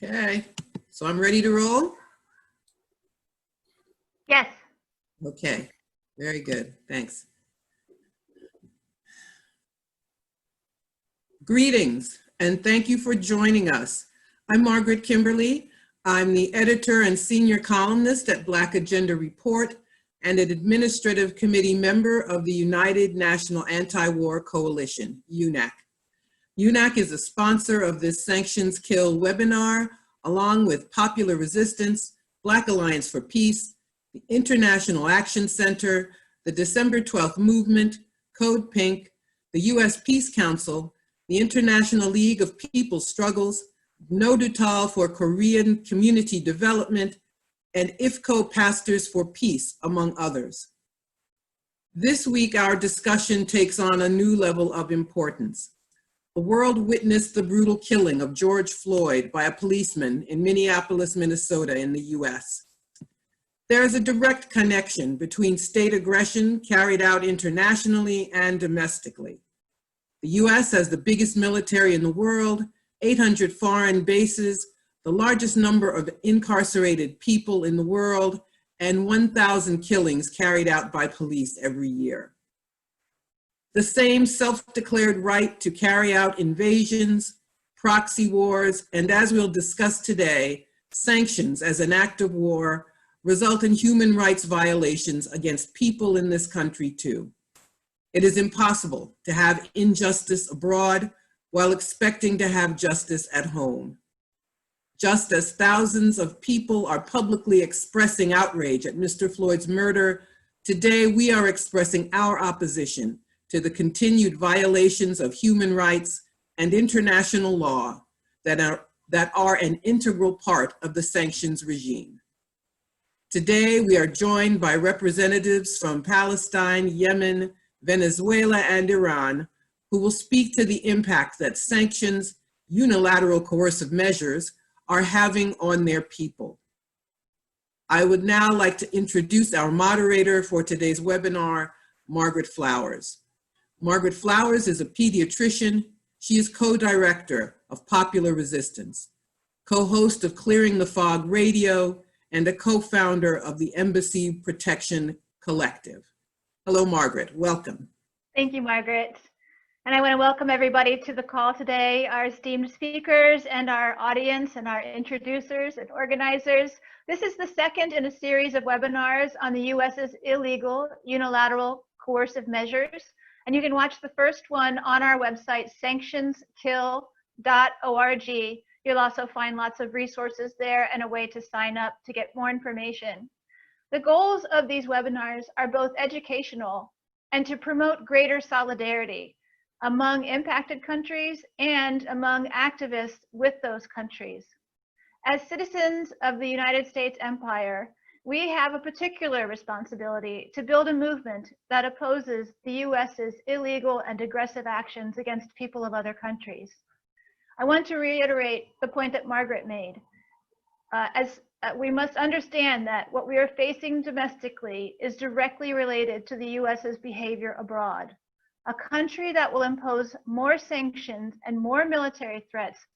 Okay, so I'm ready to roll? Yes. Okay, very good, thanks. Greetings, and thank you for joining us. I'm Margaret Kimberly. I'm the editor and senior columnist at Black Agenda Report and an administrative committee member of the United National Anti-War Coalition, UNAC. UNAC is a sponsor of this Sanctions Kill webinar, along with Popular Resistance, Black Alliance for Peace, the International Action Center, the December 12th Movement, Code Pink, the U.S. Peace Council, the International League of People's Struggles, No Dutal for Korean Community Development, and IFCO Pastors for Peace, among others. This week, our discussion takes on a new level of importance. The world witnessed the brutal killing of George Floyd by a policeman in Minneapolis, Minnesota in the US. There is a direct connection between state aggression carried out internationally and domestically. The US has the biggest military in the world, 800 foreign bases, the largest number of incarcerated people in the world, and 1,000 killings carried out by police every year. The same self-declared right to carry out invasions, proxy wars, and as we'll discuss today, sanctions as an act of war result in human rights violations against people in this country too. It is impossible to have injustice abroad while expecting to have justice at home. Just as thousands of people are publicly expressing outrage at Mr. Floyd's murder, today we are expressing our opposition to the continued violations of human rights and international law that are an integral part of the sanctions regime. Today, we are joined by representatives from Palestine, Yemen, Venezuela, and Iran, who will speak to the impact that sanctions, unilateral coercive measures, are having on their people. I would now like to introduce our moderator for today's webinar, Margaret Flowers. Margaret Flowers is a pediatrician. She is co-director of Popular Resistance, co-host of Clearing the Fog Radio, and a co-founder of the Embassy Protection Collective. Hello, Margaret, welcome. Thank you, Margaret. And I want to welcome everybody to the call today, our esteemed speakers and our audience and our introducers and organizers. This is the second in a series of webinars on the US's illegal unilateral coercive measures. And you can watch the first one on our website, sanctionskill.org. You'll also find lots of resources there and a way to sign up to get more information. The goals of these webinars are both educational and to promote greater solidarity among impacted countries and among activists with those countries. As citizens of the United States Empire, we have a particular responsibility to build a movement that opposes the US's illegal and aggressive actions against people of other countries. I want to reiterate the point that Margaret made. We must understand that what we are facing domestically is directly related to the US's behavior abroad. A country that will impose more sanctions and more military threats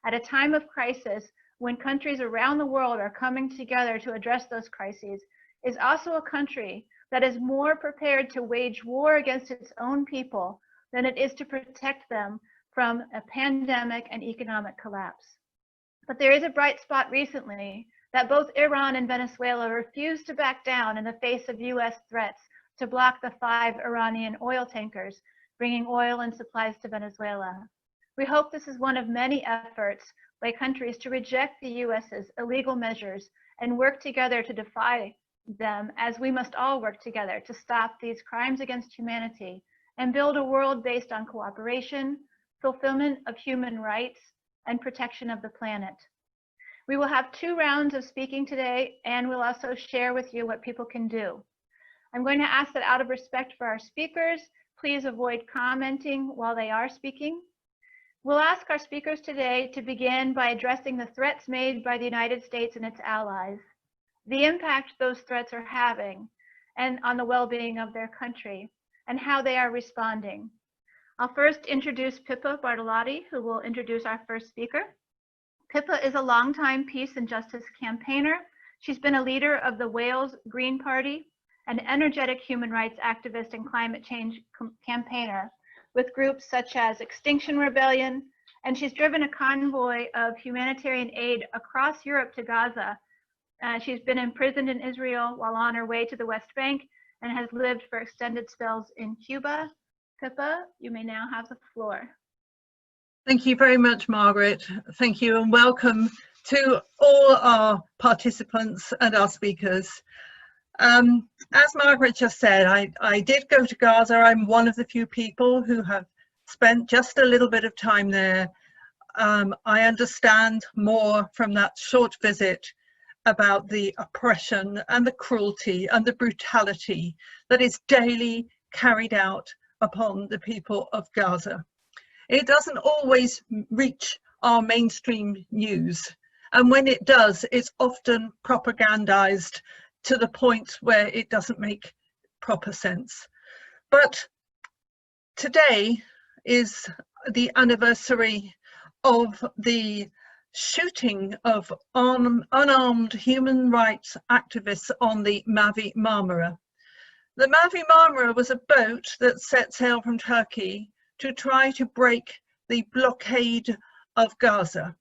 at a time of crisis when countries around the world are coming together to address those crises is also a country that is more prepared to wage war against its own people than it is to protect them from a pandemic and economic collapse. But there is a bright spot recently that both Iran and Venezuela refused to back down in the face of US threats to block the 5 Iranian oil tankers bringing oil and supplies to Venezuela. We hope this is one of many efforts by countries to reject the US's illegal measures and work together to defy them, as we must all work together to stop these crimes against humanity and build a world based on cooperation, fulfillment of human rights, and protection of the planet. We will have 2 rounds of speaking today, and we'll also share with you what people can do. I'm going to ask that out of respect for our speakers, please avoid commenting while they are speaking. We'll ask our speakers today to begin by addressing the threats made by the United States and its allies, the impact those threats are having and on the well-being of their country, and how they are responding. I'll first introduce Pippo Bortolotti, who will introduce our first speaker. Pippo is a longtime peace and justice campaigner. She's been a leader of the Wales Green Party, an energetic human rights activist and climate change campaigner with groups such as Extinction Rebellion, and she's driven a convoy of humanitarian aid across Europe to Gaza. She's been imprisoned in Israel while on her way to the West Bank and has lived for extended spells in Cuba. Pippo, you may now have the floor. Thank you very much, Margaret. Thank you and welcome to all our participants and our speakers. As Margaret just said, I did go to Gaza. I'm one of the few people who have spent just a little bit of time there. I understand more from that short visit about the oppression and the cruelty and the brutality that is daily carried out upon the people of Gaza. It doesn't always reach our mainstream news, and when it does, it's often propagandized to the point where it doesn't make proper sense. But today is the anniversary of the shooting of unarmed human rights activists on the Mavi Marmara. The Mavi Marmara was a boat that set sail from Turkey to try to break the blockade of Gaza.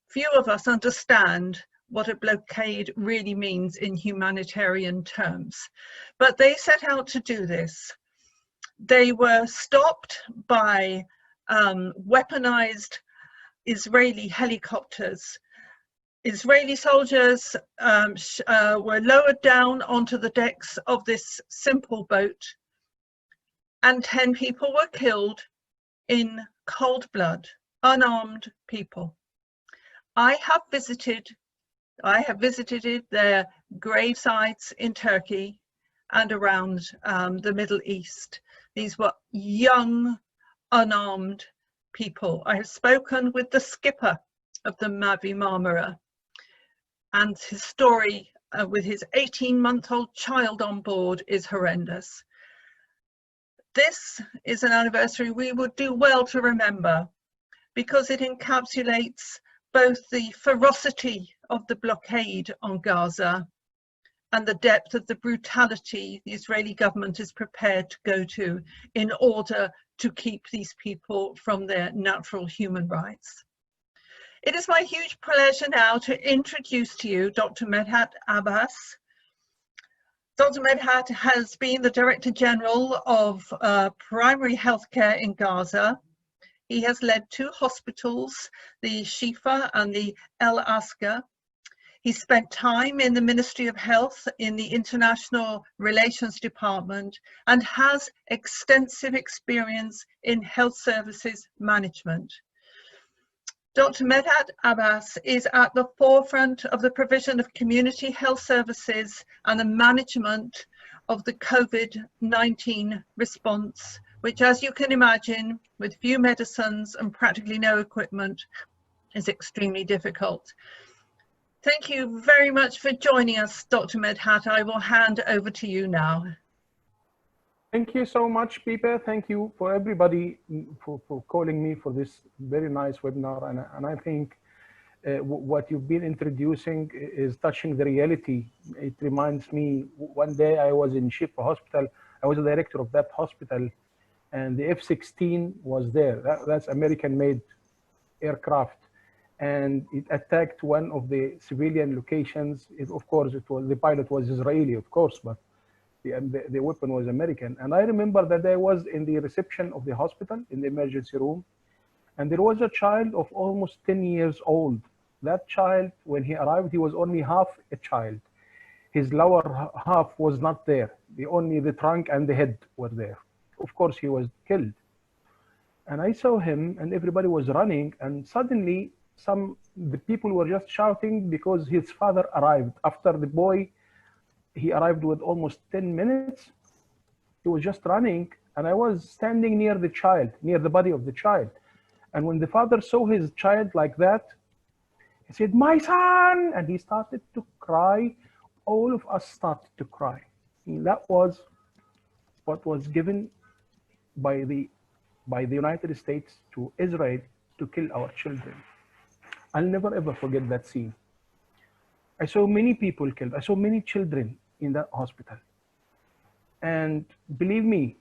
Few of us understand what a blockade really means in humanitarian terms, but they set out to do this. They were stopped by weaponized Israeli helicopters. Israeli soldiers were lowered down onto the decks of this simple boat, and 10 people were killed in cold blood, unarmed people. I have visited their grave sites in Turkey and around the Middle East. These were young, unarmed people. I have spoken with the skipper of the Mavi Marmara, and his story with his 18-month-old child on board is horrendous. This is an anniversary we would do well to remember because it encapsulates both the ferocity of the blockade on Gaza and the depth of the brutality the Israeli government is prepared to go to in order to keep these people from their natural human rights. It is my huge pleasure now to introduce to you Dr. Medhat Abbas. Dr. Medhat has been the Director General of Primary Healthcare in Gaza. He has led 2 hospitals, the Shifa and the El Asker. He spent time in the Ministry of Health in the International Relations Department and has extensive experience in health services management. Dr. Medhat Abbas is at the forefront of the provision of community health services and the management of the COVID-19 response, which, as you can imagine, with few medicines and practically no equipment, is extremely difficult. Thank you very much for joining us, Dr. Medhat. I will hand over to you now. Thank you so much, Pippo. Thank you for everybody for calling me for this very nice webinar. And I think what you've been introducing is touching the reality. It reminds me, one day I was in Shifa Hospital. I was the director of that hospital, and the F-16 was there. That's American-made aircraft. And it attacked one of the civilian locations. Of course, the pilot was Israeli, of course, but the weapon was American. And I remember that I was in the reception of the hospital in the emergency room, and there was a child of almost 10 years old. That child, when he arrived, he was only half a child. His lower half was not there. Only the trunk and the head were there. Of course, he was killed. And I saw him, and everybody was running, and suddenly the people were just shouting because his father arrived. After the boy, he arrived with almost 10 minutes. He was just running, and I was standing near the child, near the body of the child. And when the father saw his child like that, he said, "My son!" And he started to cry. All of us started to cry. And that was what was given by the United States to Israel to kill our children. I'll never ever forget that scene. I saw many people killed. I saw many children in that hospital. And believe me,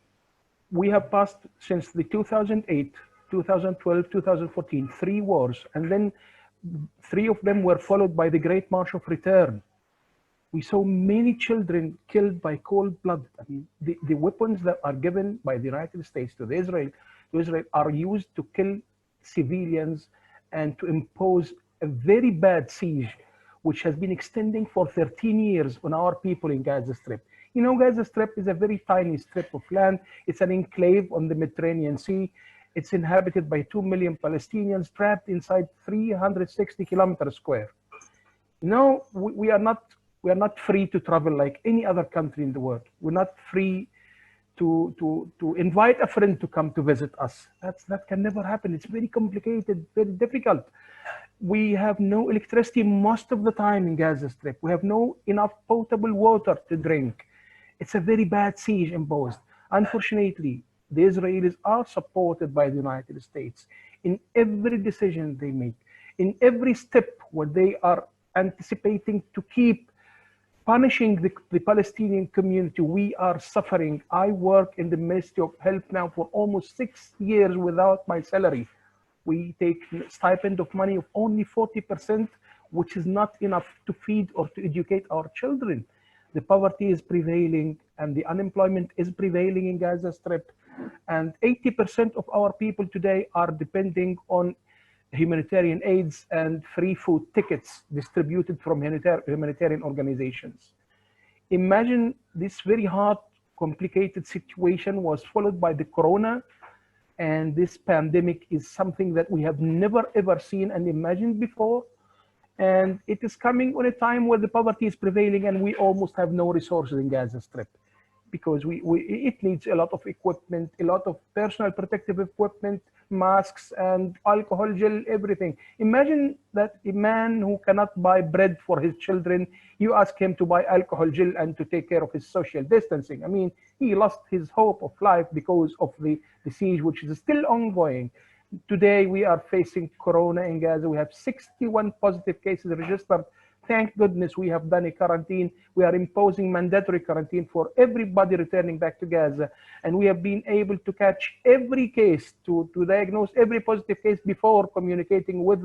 we have passed since the 2008, 2012, 2014, 3 wars, and then 3 of them were followed by the Great March of Return. We saw many children killed by cold blood. I mean, the weapons that are given by the United States to Israel are used to kill civilians and to impose a very bad siege, which has been extending for 13 years on our people in Gaza Strip. You know, Gaza Strip is a very tiny strip of land. It's an enclave on the Mediterranean Sea. It's inhabited by 2 million Palestinians trapped inside 360 kilometers square. No, we are not free to travel like any other country in the world. We're not free to invite a friend to come to visit us. That can never happen. It's very complicated, very difficult. We have no electricity most of the time in Gaza Strip. We have no enough potable water to drink. It's a very bad siege imposed. Unfortunately, the Israelis are supported by the United States in every decision they make, in every step where they are anticipating to keep punishing the Palestinian community. We are suffering. I work in the Ministry of Health now for almost 6 years without my salary. We take stipend of money of only 40%, which is not enough to feed or to educate our children. The poverty is prevailing and the unemployment is prevailing in Gaza Strip. And 80% of our people today are depending on humanitarian aids and free food tickets distributed from humanitarian organizations. Imagine this very hard, complicated situation was followed by the corona, and this pandemic is something that we have never ever seen and imagined before. And it is coming on a time where the poverty is prevailing and we almost have no resources in Gaza Strip, because it needs a lot of equipment, a lot of personal protective equipment, masks and alcohol gel, everything. Imagine that a man who cannot buy bread for his children, you ask him to buy alcohol gel and to take care of his social distancing. I mean, he lost his hope of life because of the siege, which is still ongoing. Today, we are facing corona in Gaza. We have 61 positive cases registered. Thank goodness we have done a quarantine. We are imposing mandatory quarantine for everybody returning back to Gaza. And we have been able to catch every case, to diagnose every positive case before communicating with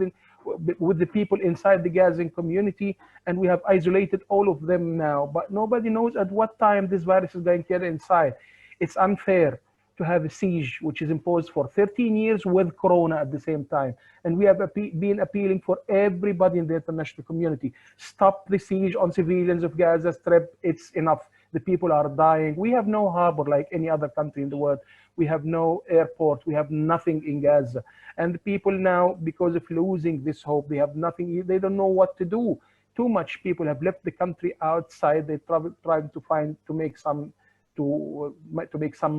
the people inside the Gazan community. And we have isolated all of them now. But nobody knows at what time this virus is going to get inside. It's unfair to have a siege which is imposed for 13 years with corona at the same time. And we have been appealing for everybody in the international community. Stop the siege on civilians of Gaza Strip. It's enough. The people are dying. We have no harbor like any other country in the world. We have no airport. We have nothing in Gaza. And the people now, because of losing this hope, they have nothing. They don't know what to do. Too much people have left the country outside. They trying to make some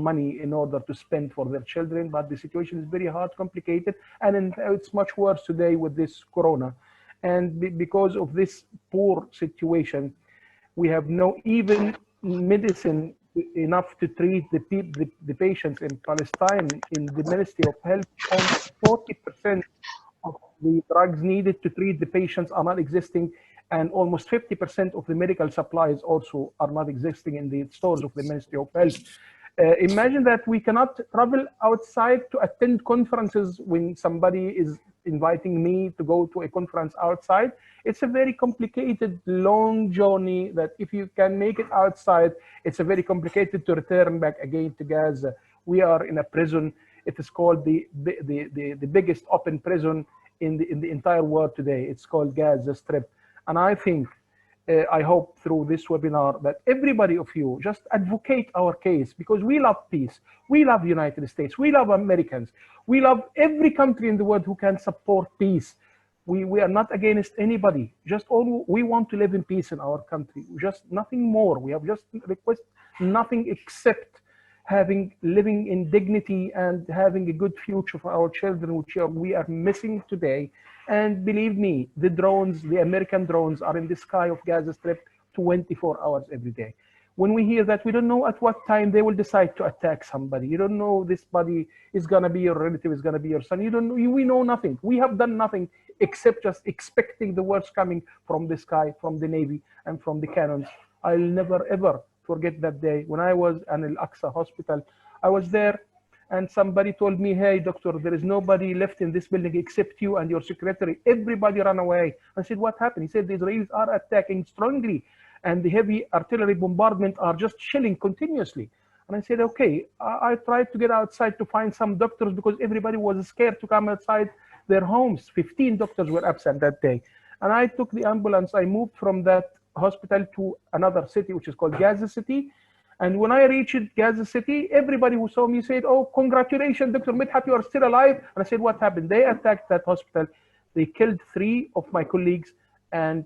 money in order to spend for their children, but the situation is very hard, complicated, and it's much worse today with this corona. And because of this poor situation, we have no even medicine enough to treat the patients in Palestine. In the Ministry of Health, only 40% of the drugs needed to treat the patients are not existing, and almost 50% of the medical supplies also are not existing in the stores of the Ministry of Health. Imagine that we cannot travel outside to attend conferences when somebody is inviting me to go to a conference outside. It's a very complicated, long journey that if you can make it outside, it's a very complicated to return back again to Gaza. We are in a prison. It is called the biggest open prison in the entire world today. It's called Gaza Strip. And I think, I hope through this webinar that everybody of you just advocate our case, because we love peace. We love the United States. We love Americans. We love every country in the world who can support peace. We are not against anybody. Just all we want to live in peace in our country. Just nothing more. We have just request nothing except living in dignity and having a good future for our children, which we are missing today. And believe me, the American drones are in the sky of Gaza Strip 24 hours every day. when we hear that, we don't know at what time they will decide to attack somebody. You don't know this body is gonna be your relative, is gonna be your son. You don't know, we know nothing. We have done nothing except just expecting the words coming from the sky, from the Navy, and from the cannons. I'll never ever forget that day when I was in Al-Aqsa hospital. I was there and somebody told me, hey, doctor, there is nobody left in this building except you and your secretary. Everybody ran away. I said, what happened? He said, the Israelis are attacking strongly and the heavy artillery bombardment are just shelling continuously. And I said, okay. I tried to get outside to find some doctors because everybody was scared to come outside their homes. 15 doctors were absent that day. And I took the ambulance. I moved from that hospital to another city, which is called Gaza City. And when I reached Gaza City, everybody who saw me said, oh, congratulations, Dr. Midhat, you are still alive. And I said, what happened? They attacked that hospital. They killed 3 of my colleagues and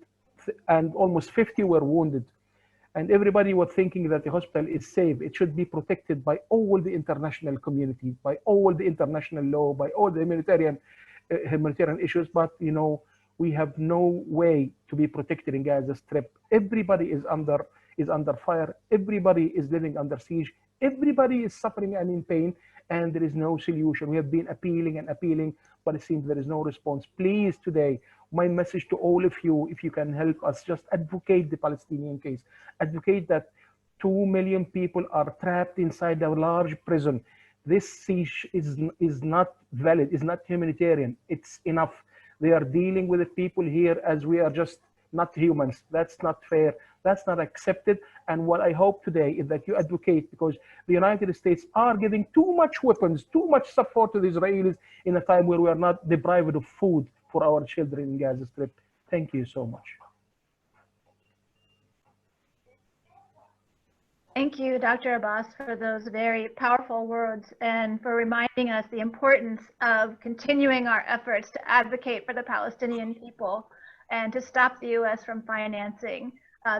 almost 50 were wounded. And everybody was thinking that the hospital is safe. It should be protected by all the international community, by all the international law, by all the humanitarian issues. But, you know, we have no way to be protected in Gaza Strip. Everybody is under fire. Everybody is living under siege. Everybody is suffering and in pain, and there is no solution. We have been appealing and appealing, but it seems there is no response. Please, today, my message to all of you, if you can help us, just advocate the Palestinian case. Advocate that 2 million people are trapped inside a large prison. This siege is not valid, is not humanitarian. It's enough. They are dealing with the people here as we are just not humans. That's not fair. That's not accepted. And what I hope today is that you advocate, because the United States are giving too much weapons, too much support to the Israelis in a time where we are not deprived of food for our children in Gaza Strip. Thank you so much. Thank you, Dr. Abbas, for those very powerful words and for reminding us the importance of continuing our efforts to advocate for the Palestinian people and to stop the U.S. from financing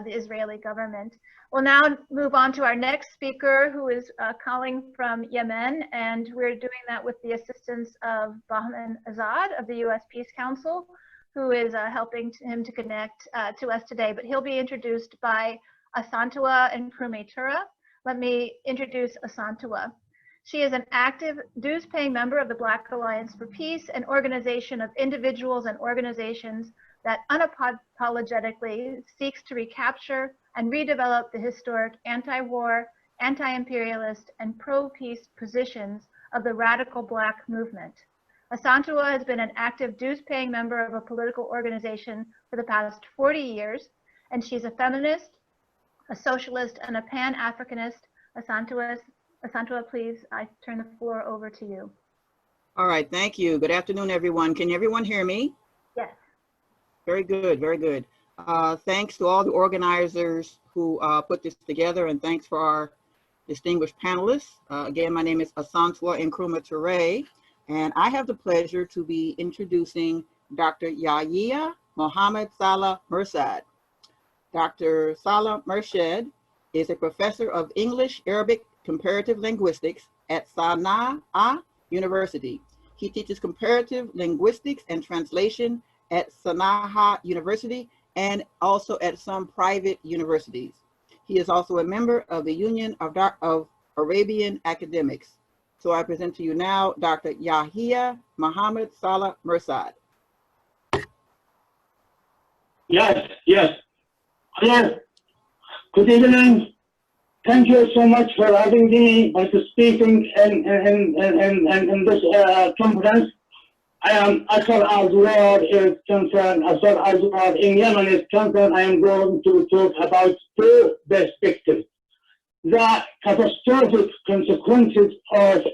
the Israeli government. We'll now move on to our next speaker, who is calling from Yemen, and we're doing that with the assistance of Bahman Azad of the U.S. Peace Council, who is helping him to connect to us today. But he'll be introduced by Asantua and Krumetura. Let me introduce Asantua. She is an active dues-paying member of the Black Alliance for Peace, an organization of individuals and organizations that unapologetically seeks to recapture and redevelop the historic anti-war, anti-imperialist, and pro-peace positions of the radical Black movement. Asantua has been an active dues-paying member of a political organization for the past 40 years, and she's a feminist, a socialist, and a Pan-Africanist. Asantua, please, I turn the floor over to you. All right, thank you. Good afternoon, everyone. Can everyone hear me? Yes. Very good, very good. Thanks to all the organizers who put this together, and thanks for our distinguished panelists. Again, my name is Asantua Nkrumah, and I have the pleasure to be introducing Dr. Yahya Mohammed Salah Murshad. Dr. Salah Murshad is a professor of English Arabic Comparative Linguistics at Sana'a University. He teaches comparative linguistics and translation at Sana'a University and also at some private universities. He is also a member of the Union of Arabian Academics. So I present to you now Dr. Yahya Mohammed Salah Murshad. Yes. Hello. Good evening. Thank you so much for having me participating in this conference. I am Asar Azwar is concerned. Asar Azwar in Yemen is concerned. I am going to talk about 2 perspectives: the catastrophic consequences of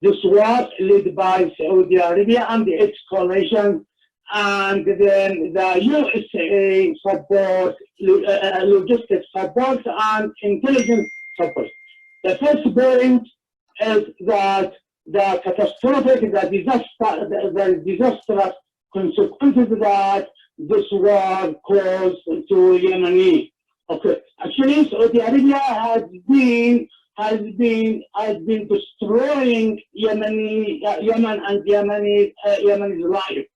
this war led by Saudi Arabia and its coalition, and then the USA support, logistics support, and intelligence support. The first point is that the catastrophic, the disastrous consequences that this war caused to Yemeni. Okay, actually, Saudi Arabia has been destroying Yemen and Yemeni's life.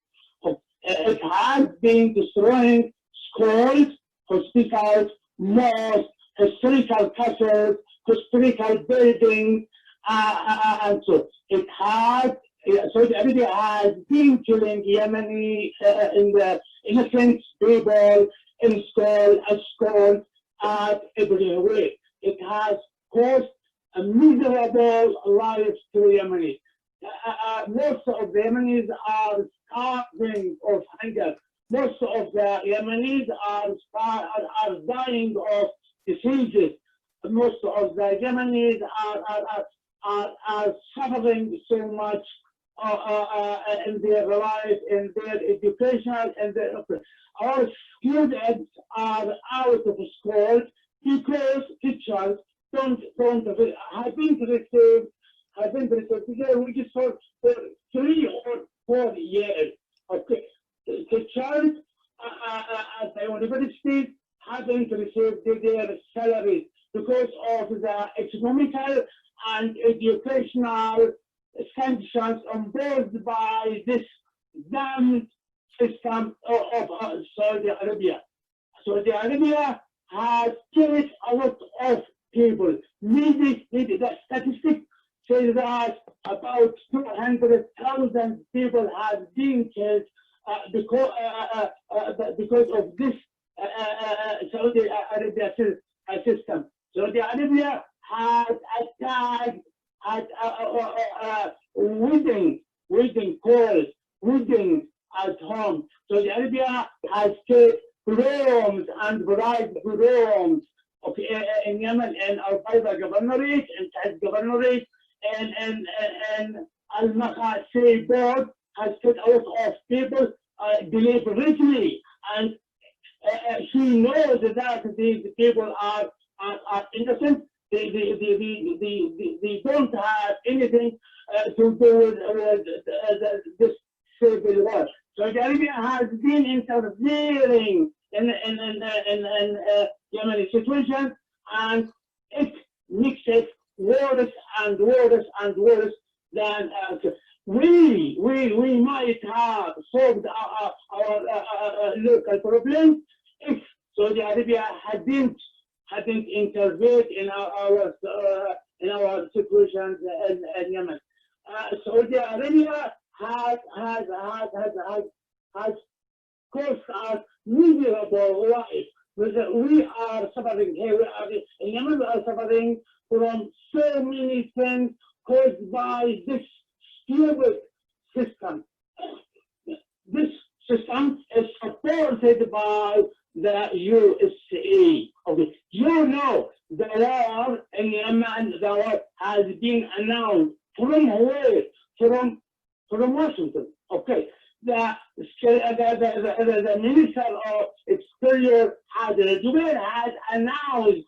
It has been destroying schools, hospitals, mosques, historical castles, historical buildings, and so it has. Saudi Arabia has been killing Yemeni in the innocent people in school at every way. It has caused a miserable life to Yemenis. Most of the Yemenis are starving of hunger. Most of the Yemenis are dying of diseases. Most of the Yemenis are suffering so much in their life, in their education, and our students are out of school because teachers have been received for 3 or 4 years. Okay, teachers at the universities haven't received their salaries because of the economical and educational sanctions imposed by this damn system of Saudi Arabia. Saudi Arabia has killed a lot of people. Maybe the statistic says that about 200,000 people have been killed because of this Saudi Arabia system. Saudi Arabia has attacked weddings at home. Saudi Arabia has killed groms and bridegrooms in Yemen and Al-Qaeda governorate and Taz governorate and Al-Makasi board has killed a lot of people deliberately, and he knows that these people are innocent. They don't have anything to do with this civil war. Saudi Arabia has been interfering in Yemeni situation, and it makes it worse and worse and worse than we might have solved our local problem if Saudi Arabia hadn't intervened in our situations in Yemen. Saudi Arabia has caused us miserable life. We are suffering here. In Yemen, we are suffering from so many things caused by this stupid system. This system is supported by the USA. Okay, you know the war in Yemen, the war has been announced from where? From Washington. Okay, the Minister of Exterior has announced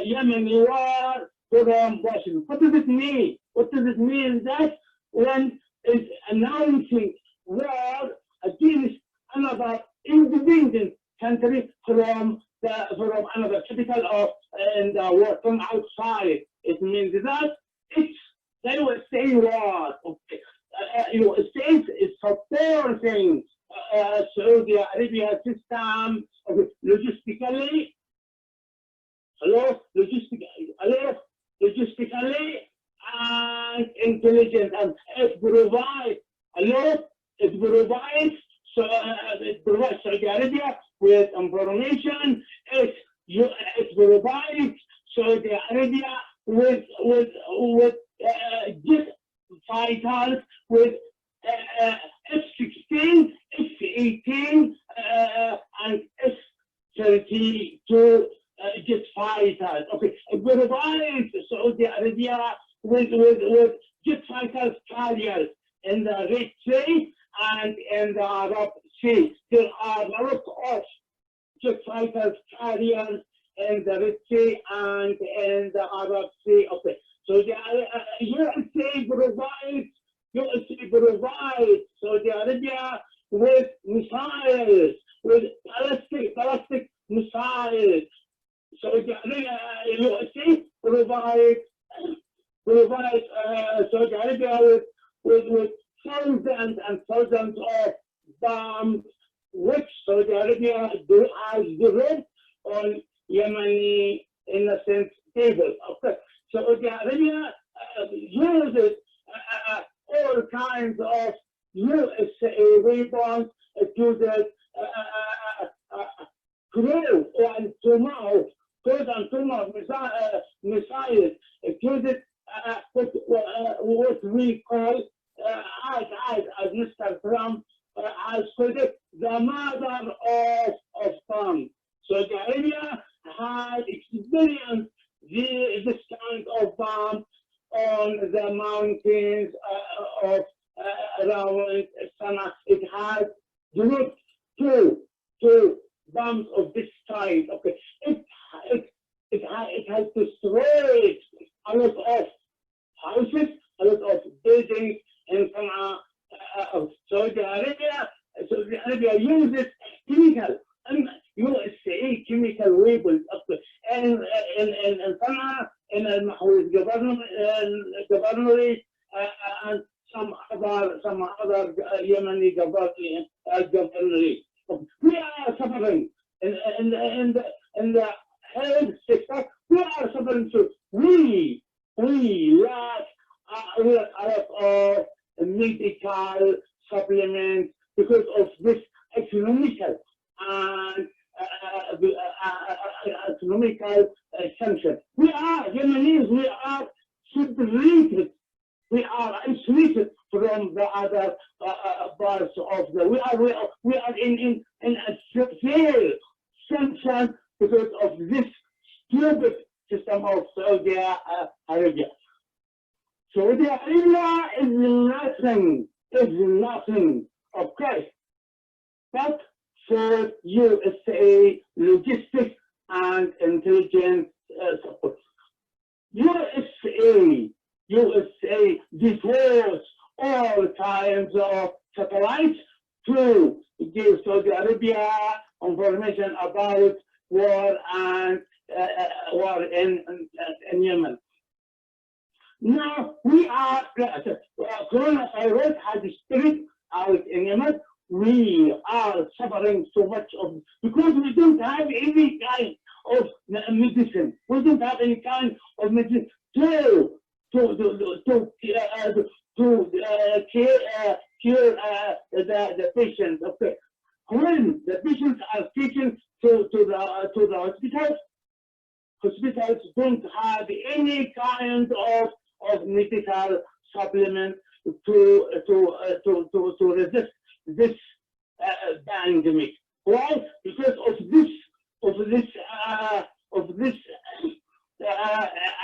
Yemeni war from Washington. What does it mean? What does it mean that when it's announcing war against another independent country from another capital of and war from outside? It means that they will say war. Okay. States is supporting Saudi Arabia system logistically, and intelligence, and it provides Saudi Arabia with information. It provides Saudi Arabia with jet fighters, with F-16, F-18, and F-32 jet fighters. Okay, it provides Saudi Arabia with jet fighters carriers in the Red Sea and in the Arab Sea. There are a lot of jet fighters carriers in the Red Sea and in the Arab Sea. Okay, so the USA provides Saudi Arabia with missiles, with ballistic missiles. Saudi Arabia, USA provides Saudi Arabia with thousands and thousands of bombs, which Saudi Arabia has developed on Yemeni innocent people. Okay, Saudi Arabia uses all kinds of USA weapons to the crew and tomorrow, missiles to the what we call as Mr. Trump has called it, the mother of bombs. Saudi Arabia had experienced this kind of bomb on the mountains of around Sana. It has dropped two bombs of this kind. Okay, it has destroyed a lot of houses, a lot of buildings in Sana'a of Saudi Arabia. Saudi Arabia uses chemical and USA chemical weapons in Sana'a, in Al-Mahwouz governorate, and some other Yemeni governorate. We are suffering in the health sector. We are suffering too. We lack a lot of medical supplements because of this economical and economical sanction. We are Yemenis. We are separated. We are isolated from the other parts of the. We are in a severe sanction because of this stupid system of Saudi Arabia. Saudi Arabia is nothing, okay, but for USA logistics and intelligence support. USA devotes all kinds of satellites to give Saudi Arabia information about war and war in Yemen. Now we are coronavirus has spread out in Yemen. We are suffering so much of because we don't have any kind of medicine. We don't have any kind of medicine to cure the patients. Okay, when the patients are taken to the hospitals don't have any kind of medical supplement to resist this pandemic. Why? Because of this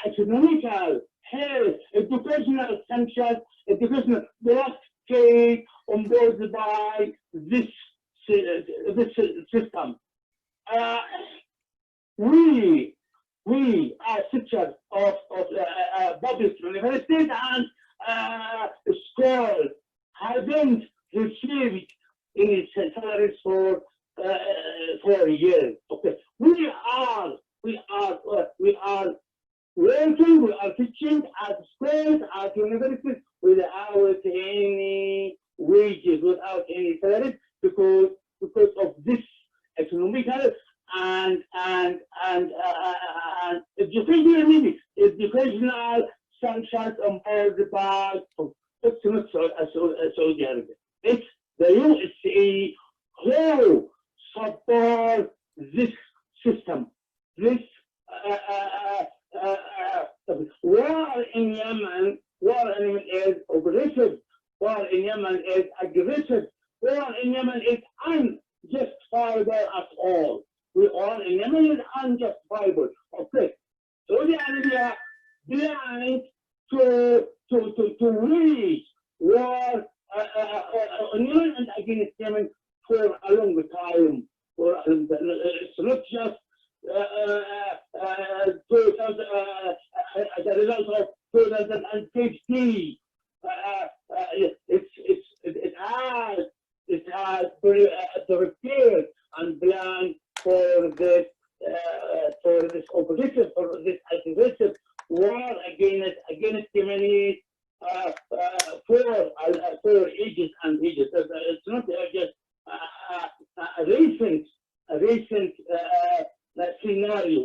economical, health, educational sanctions, educational blockade imposed by this system. We are teachers of public universities and schools haven't received any salaries for 4 years. Okay, we are working, we are teaching at schools, at universities without any wages, without any salaries, because of this economical and educational sanctions imposed by it's not Saudi Arabia. It's the USA who support this system. This war in Yemen is aggressive. War in Yemen is aggressive. War in Yemen is unjustifiable at all. War in Yemen is unjustifiable. Okay, Saudi Arabia behind to wage war and against Yemen for a long time. It's not just as a result of 2015. It has prepared and planned for this opposition, for this aggressive war against Yemenis for ages and ages. It's not just a recent scenario.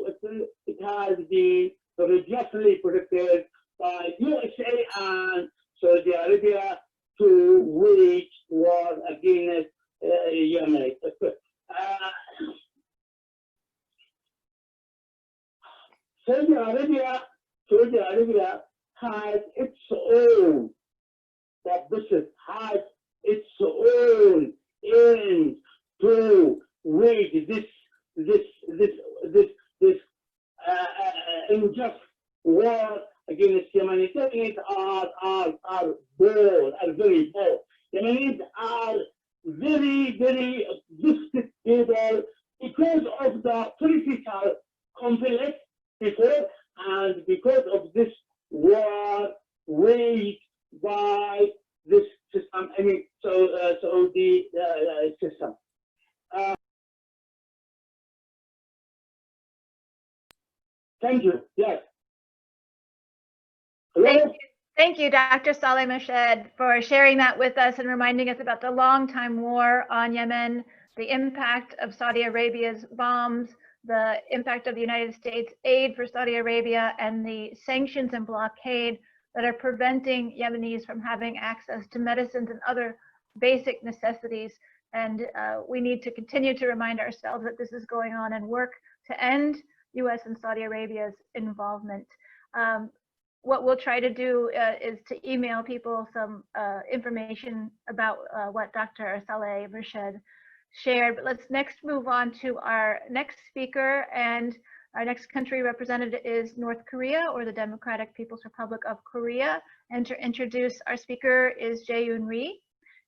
process has its own aims to wage this unjust war against Yemenis. Are bold, are very bold. Yemenis are very gifted people because of the political conflict before and because of this war waged by this system. I mean, the system. Thank you. Yes. Hello? Thank you, Dr. Saleh Moshed, for sharing that with us and reminding us about the long-time war on Yemen, the impact of Saudi Arabia's bombs, the impact of the United States aid for Saudi Arabia, and the sanctions and blockade that are preventing Yemenis from having access to medicines and other basic necessities. And we need to continue to remind ourselves that this is going on and work to end US and Saudi Arabia's involvement. What we'll try to do is to email people some information about what Dr. Saleh Moshed shared. But let's next move on to our next speaker, and our next country represented is North Korea, or the Democratic People's Republic of Korea. And to introduce our speaker is Jae-yoon Ri.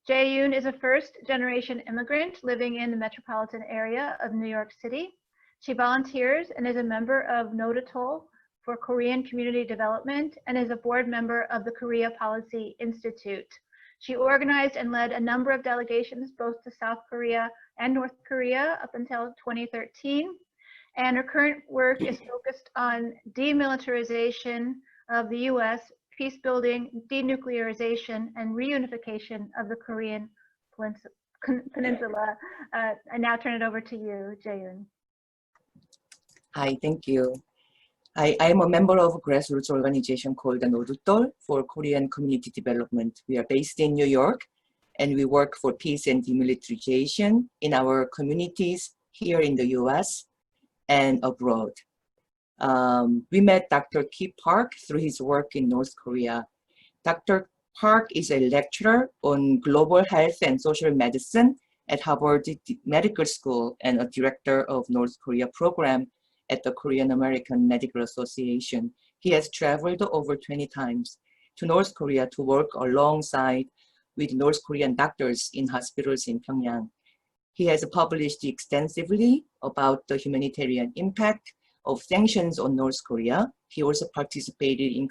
Jae-yoon is a first-generation immigrant living in the metropolitan area of New York City. She volunteers and is a member of Nodatol for Korean Community Development and is a board member of the Korea Policy Institute. She organized and led a number of delegations both to South Korea and North Korea up until 2013. And her current work is focused on demilitarization of the US, peace building, denuclearization, and reunification of the Korean Peninsula. I now turn it over to you, Jae-yoon. Hi, thank you. I am a member of a grassroots organization called the Nodatol for Korean Community Development. We are based in New York, and we work for peace and demilitarization in our communities here in the US and abroad. We met Dr. Ki Park through his work in North Korea. Dr. Park is a lecturer on global health and social medicine at Harvard Medical School and a director of North Korea program at the Korean American Medical Association. He has traveled over 20 times to North Korea to work alongside with North Korean doctors in hospitals in Pyongyang. He has published extensively about the humanitarian impact of sanctions on North Korea. He also participated in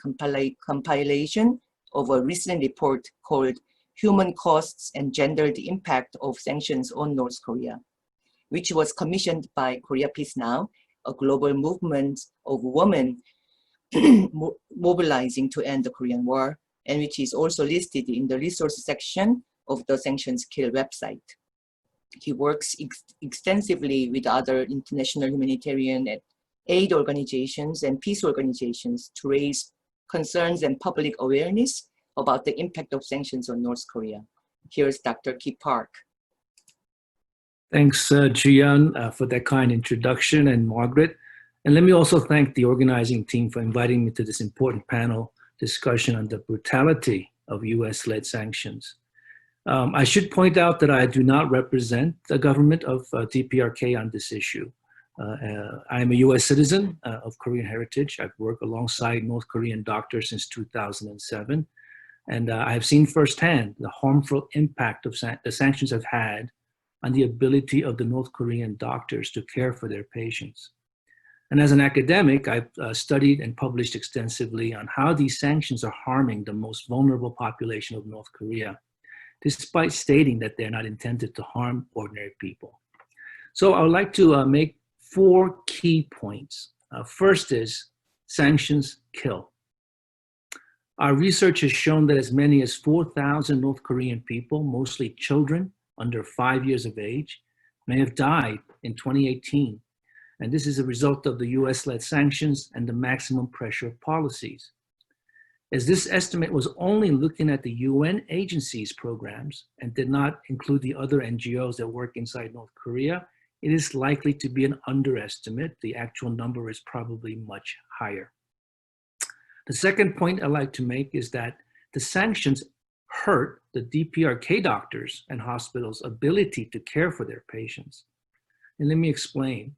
compilation of a recent report called Human Costs and Gendered Impact of Sanctions on North Korea, which was commissioned by Korea Peace Now, a global movement of women mobilizing to end the Korean War, and which is also listed in the resource section of the Sanctions Kill website. He works extensively with other international humanitarian aid organizations and peace organizations to raise concerns and public awareness about the impact of sanctions on North Korea. Here's Dr. Ki Park. Thanks, Ji-yeon, for that kind introduction, and Margaret. And let me also thank the organizing team for inviting me to this important panel discussion on the brutality of US-led sanctions. I should point out that I do not represent the government of Dprk on this issue. I am a US citizen of Korean heritage. I've worked alongside North Korean doctors since 2007. And I have seen firsthand the harmful impact of the sanctions have had on the ability of the North Korean doctors to care for their patients. And as an academic, I've studied and published extensively on how these sanctions are harming the most vulnerable population of North Korea, despite stating that they're not intended to harm ordinary people. So I would like to make 4 key points. First is sanctions kill. Our research has shown that as many as 4,000 North Korean people, mostly children under 5 years of age, may have died in 2018. And this is a result of the US-led sanctions and the maximum pressure policies. As this estimate was only looking at the UN agencies' programs and did not include the other NGOs that work inside North Korea, it is likely to be an underestimate. The actual number is probably much higher. The second point I'd like to make is that the sanctions hurt the Dprk doctors and hospitals' ability to care for their patients. And let me explain.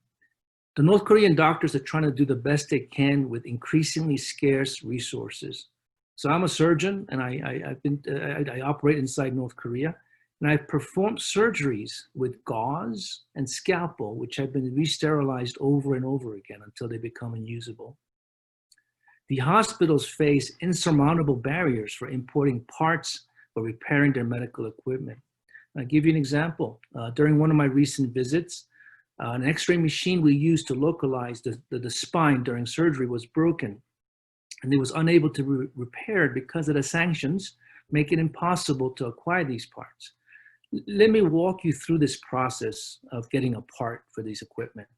The North Korean doctors are trying to do the best they can with increasingly scarce resources. So I'm a surgeon, and I operate inside North Korea, and I've performed surgeries with Gauze and Scalpel, which have been re-sterilized over and over again until they become unusable. The hospitals face insurmountable barriers for importing parts or repairing their medical equipment. I'll give you an example. During one of my recent visits, an X-ray machine we used to localize the spine during surgery was broken, and it was unable to be repaired because of the sanctions, make it impossible to acquire these parts. Let me walk you through this process of getting a part for these equipment.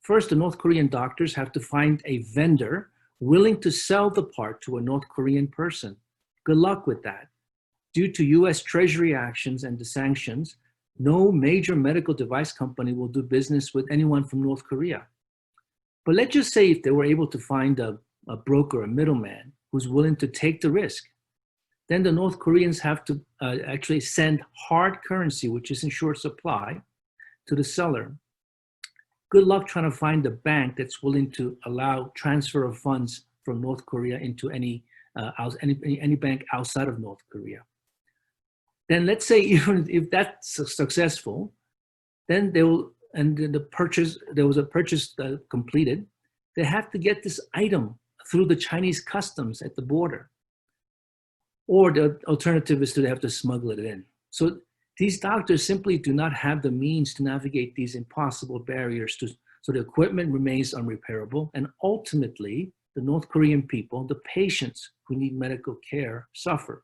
First, the North Korean doctors have to find a vendor willing to sell the part to a North Korean person. Good luck with that. Due to US Treasury actions and the sanctions, no major medical device company will do business with anyone from North Korea. But let's just say if they were able to find a broker, a middleman, who's willing to take the risk, then the North Koreans have to actually send hard currency, which is in short supply, to the seller. Good luck trying to find a bank that's willing to allow transfer of funds from North Korea into any bank outside of North Korea. Then let's say even if that's successful, then there was a purchase completed. They have to get this item through the Chinese customs at the border. Or the alternative is to have to smuggle it in. So these doctors simply do not have the means to navigate these impossible barriers so the equipment remains unrepairable. And ultimately, the North Korean people, the patients who need medical care, suffer.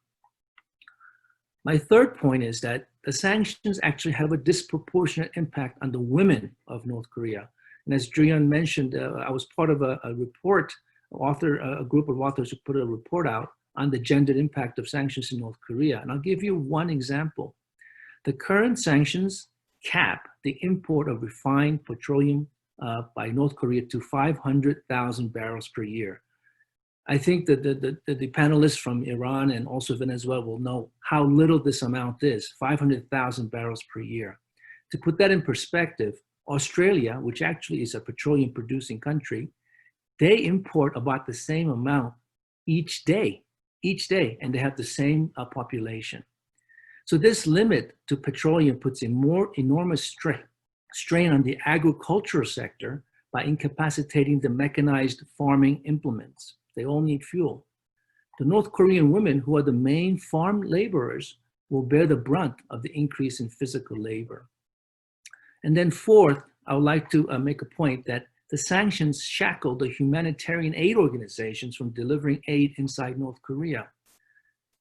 My third point is that the sanctions actually have a disproportionate impact on the women of North Korea. And as Julian mentioned, I was part of a group of authors who put a report out on the gendered impact of sanctions in North Korea. And I'll give you one example. The current sanctions cap the import of refined petroleum by North Korea to 500,000 barrels per year. I think that the panelists from Iran and also Venezuela will know how little this amount is, 500,000 barrels per year. To put that in perspective, Australia, which actually is a petroleum producing country, they import about the same amount each day, and they have the same population. So this limit to petroleum puts a more enormous strain on the agricultural sector by incapacitating the mechanized farming implements. They all need fuel. The North Korean women, who are the main farm laborers, will bear the brunt of the increase in physical labor. And then fourth, I would like to make a point that the sanctions shackle the humanitarian aid organizations from delivering aid inside North Korea.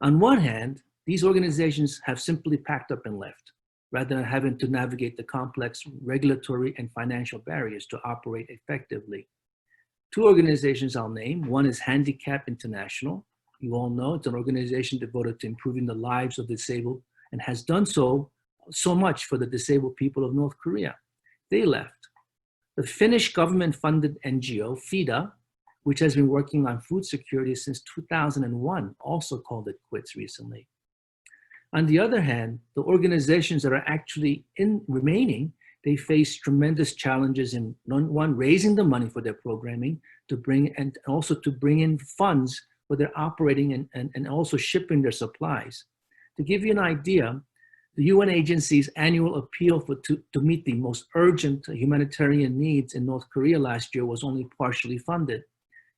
On one hand, these organizations have simply packed up and left, rather than having to navigate the complex regulatory and financial barriers to operate effectively. Two organizations I'll name. One is Handicap International. You all know it's an organization devoted to improving the lives of disabled and has done so much for the disabled people of North Korea. They left. The Finnish government-funded NGO, FIDA, which has been working on food security since 2001, also called it quits recently. On the other hand, the organizations that are actually remaining, they face tremendous challenges in one, raising the money for their programming and also to bring in funds for their operating and also shipping their supplies. To give you an idea, the UN agency's annual appeal to meet the most urgent humanitarian needs in North Korea last year was only partially funded.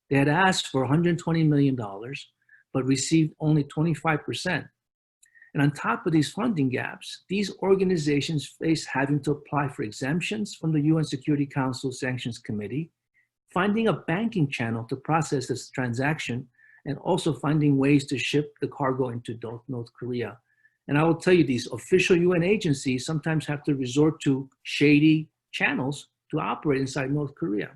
They had asked for $120 million, but received only 25%. And on top of these funding gaps, these organizations face having to apply for exemptions from the UN Security Council Sanctions Committee, finding a banking channel to process this transaction, and also finding ways to ship the cargo into North Korea. And I will tell you, these official UN agencies sometimes have to resort to shady channels to operate inside North Korea.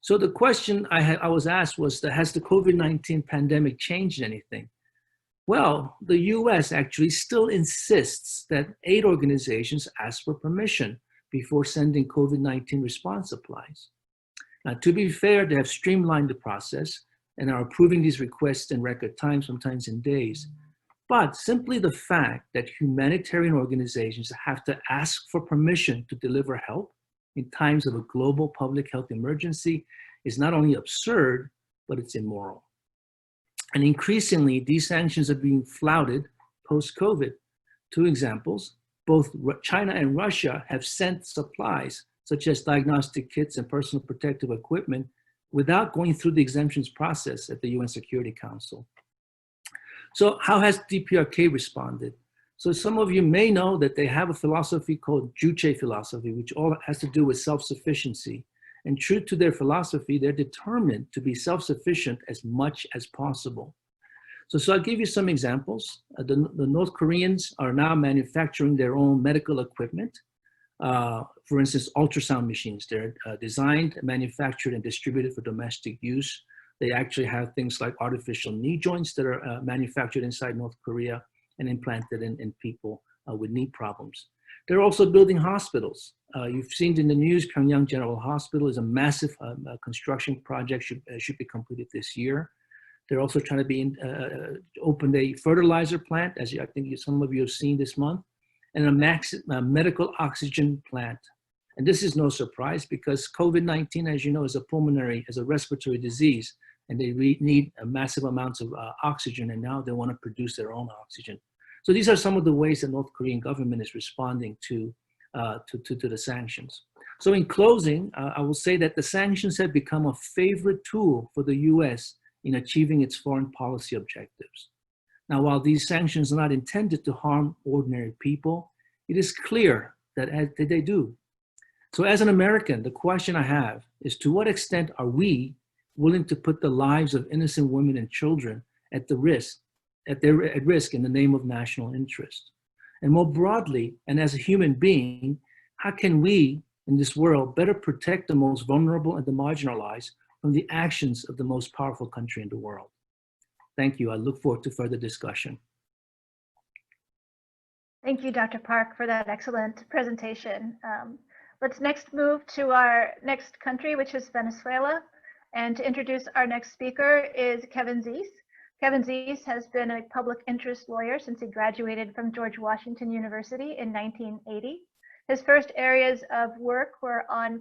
So the question I was asked was, has the COVID-19 pandemic changed anything? Well, the US actually still insists that aid organizations ask for permission before sending COVID-19 response supplies. Now, to be fair, they have streamlined the process and are approving these requests in record time, sometimes in days. But simply the fact that humanitarian organizations have to ask for permission to deliver help in times of a global public health emergency is not only absurd, but it's immoral. And increasingly, these sanctions are being flouted post-COVID. Two examples, both China and Russia have sent supplies, such as diagnostic kits and personal protective equipment, without going through the exemptions process at the UN Security Council. So how has Dprk responded? So some of you may know that they have a philosophy called Juche philosophy, which all has to do with self-sufficiency. And true to their philosophy, they're determined to be self-sufficient as much as possible. So I'll give you some examples. The North Koreans are now manufacturing their own medical equipment. For instance, ultrasound machines. They're designed, manufactured, and distributed for domestic use. They actually have things like artificial knee joints that are manufactured inside North Korea and implanted in people with knee problems. They're also building hospitals. You've seen in the news, Pyongyang General Hospital is a massive construction project, should be completed this year. They're also trying to open a fertilizer plant, as I think some of you have seen this month, and a medical oxygen plant. And this is no surprise because COVID-19, as you know, is a respiratory disease, and they need massive amounts of oxygen, and now they want to produce their own oxygen. So these are some of the ways the North Korean government is responding to the sanctions. So in closing, I will say that the sanctions have become a favorite tool for the US in achieving its foreign policy objectives. Now, while these sanctions are not intended to harm ordinary people, it is clear that they do. So as an American, the question I have is, to what extent are we willing to put the lives of innocent women and children at risk in the name of national interest? And more broadly, and as a human being, how can we in this world better protect the most vulnerable and the marginalized from the actions of the most powerful country in the world? Thank you. I look forward to further discussion. Thank you, Dr. Park, for that excellent presentation. Let's next move to our next country, which is Venezuela. And to introduce our next speaker is Kevin Zeese. Kevin Zeese has been a public interest lawyer since he graduated from George Washington University in 1980. His first areas of work were on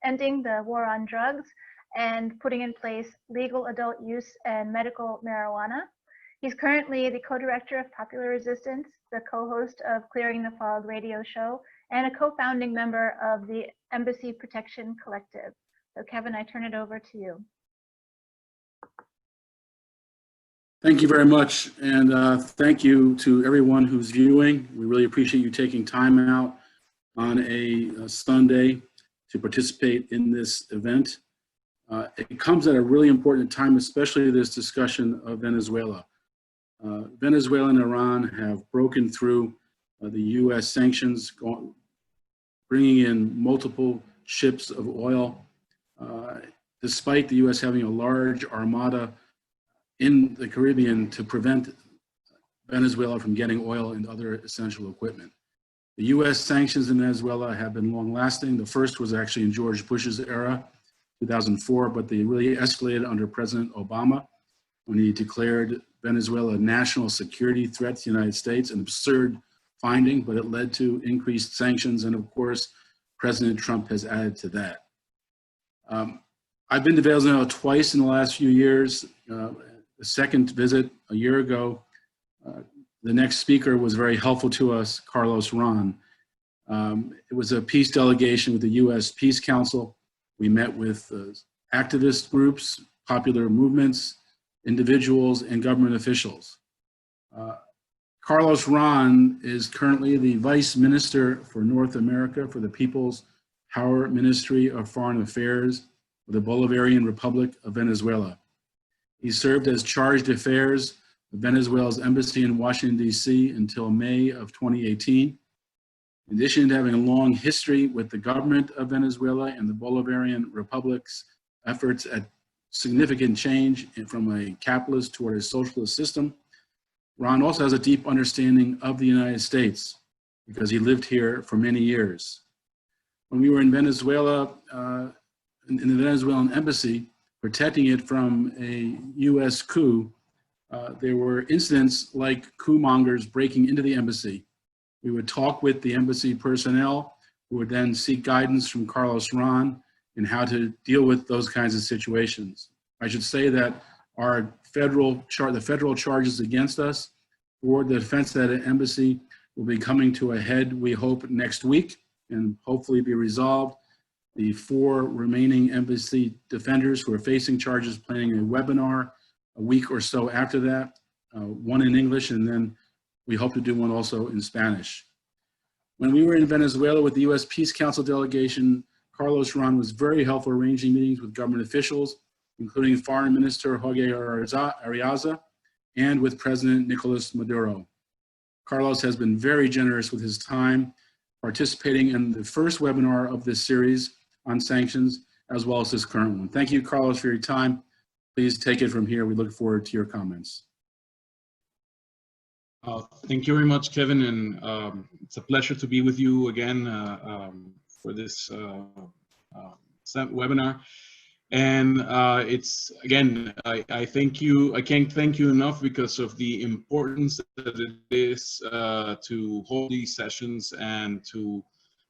ending the war on drugs and putting in place legal adult use and medical marijuana. He's currently the co-director of Popular Resistance, the co-host of Clearing the Fog radio show, and a co-founding member of the Embassy Protection Collective. So Kevin, I turn it over to you. Thank you very much, and thank you to everyone who's viewing. We really appreciate you taking time out on a Sunday to participate in this event. It comes at a really important time, especially this discussion of Venezuela. Venezuela and Iran have broken through the US sanctions, bringing in multiple ships of oil, despite the US having a large armada in the Caribbean to prevent Venezuela from getting oil and other essential equipment. The US sanctions in Venezuela have been long lasting. The first was actually in George Bush's era, 2004, but they really escalated under President Obama when he declared Venezuela a national security threat to the United States, an absurd finding, but it led to increased sanctions. And of course, President Trump has added to that. I've been to Venezuela twice in the last few years. The second visit a year ago, the next speaker was very helpful to us, Carlos Ron. It was a peace delegation with the US Peace Council. We met with activist groups, popular movements, individuals, and government officials. Carlos Ron is currently the Vice Minister for North America for the People's Power Ministry of Foreign Affairs of the Bolivarian Republic of Venezuela. He served as Charge d'Affaires of Venezuela's embassy in Washington, D.C. until May of 2018. In addition to having a long history with the government of Venezuela and the Bolivarian Republic's efforts at significant change from a capitalist toward a socialist system, Ron also has a deep understanding of the United States because he lived here for many years. When we were in Venezuela, in the Venezuelan embassy, protecting it from a US coup, there were incidents like coup mongers breaking into the embassy. We would talk with the embassy personnel, who would then seek guidance from Carlos Ron in how to deal with those kinds of situations. I should say that the federal charges against us for the defense of that embassy will be coming to a head, we hope, next week, and hopefully be resolved. The 4 remaining embassy defenders who are facing charges planning a webinar a week or so after that, one in English, and then we hope to do one also in Spanish. When we were in Venezuela with the U.S. Peace Council delegation, Carlos Ron was very helpful arranging meetings with government officials, including Foreign Minister Jorge Ariaza and with President Nicolas Maduro. Carlos has been very generous with his time, participating in the first webinar of this series on sanctions, as well as this current one. Thank you, Carlos, for your time. Please take it from here. We look forward to your comments. Thank you very much, Kevin, and it's a pleasure to be with you again for this webinar. And it's, again, I thank you. I can't thank you enough because of the importance that it is to hold these sessions and to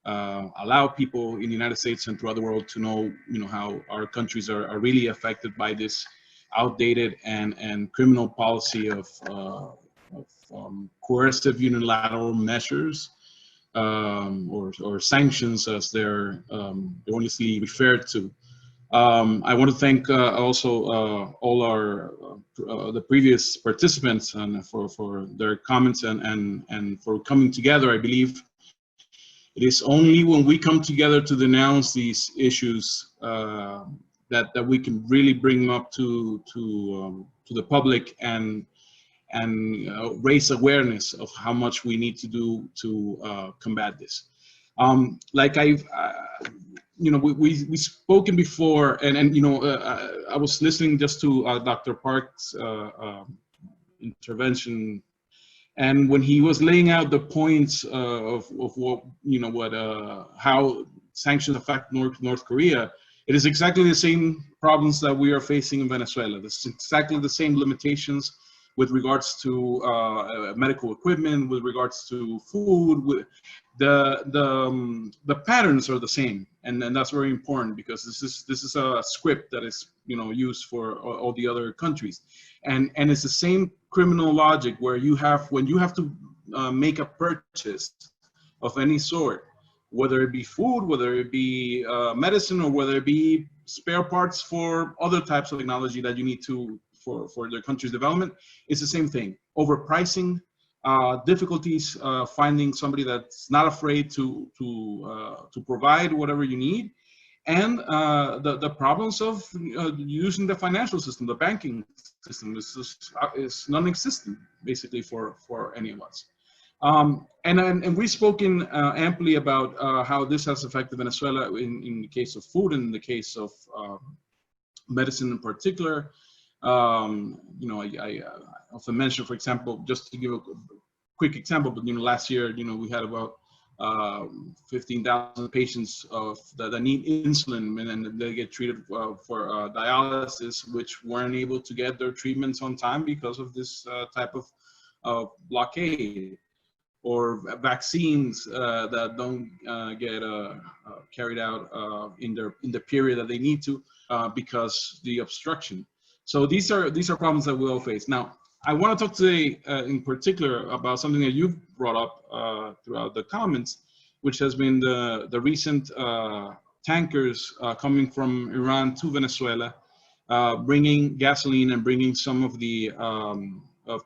allow people in the United States and throughout the world to know, how our countries are really affected by this outdated and criminal policy of coercive unilateral measures or sanctions, as they're erroneously referred to. I want to thank also all our the previous participants and for their comments and for coming together. I believe it is only when we come together to denounce these issues that we can really bring them up to the public and raise awareness of how much we need to do to combat this. Like we've spoken before, and I was listening just to Dr. Park's intervention, and when he was laying out the points of what how sanctions affect North Korea, it is exactly the same problems that we are facing in Venezuela. It's exactly the same limitations with regards to medical equipment, with regards to food. The patterns are the same, and that's very important because this is a script that is used for all the other countries, and it's the same criminal logic where when you have to make a purchase of any sort, whether it be food, whether it be medicine, or whether it be spare parts for other types of technology that you need to for their country's development, it's the same thing. Overpricing, difficulties finding somebody that's not afraid to provide whatever you need, and the problems of using the financial system, the banking system is non-existent basically for any of us. And we've spoken amply about how this has affected Venezuela in the case of food and in the case of medicine in particular. I often mention, for example, just to give a quick example, but last year, we had about 15,000 patients that need insulin, and they get treated for dialysis, which weren't able to get their treatments on time because of this type of blockade, or vaccines that don't get carried out in the period that they need to because the obstruction. So these are problems that we all face. Now, I want to talk today in particular about something that you've brought up throughout the comments, which has been the recent tankers coming from Iran to Venezuela, bringing gasoline and bringing some of the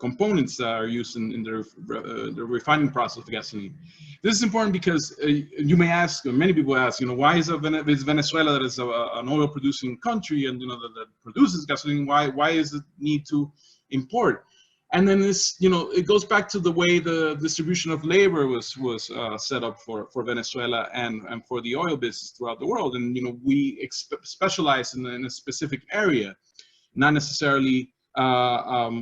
components that are used in the refining process of gasoline. This is important because you may ask, or many people ask, why is Venezuela, that is an oil-producing country and that produces gasoline, why is it need to import? And then this, it goes back to the way the distribution of labor was set up for Venezuela and for the oil business throughout the world. And we specialize in a specific area, not necessarily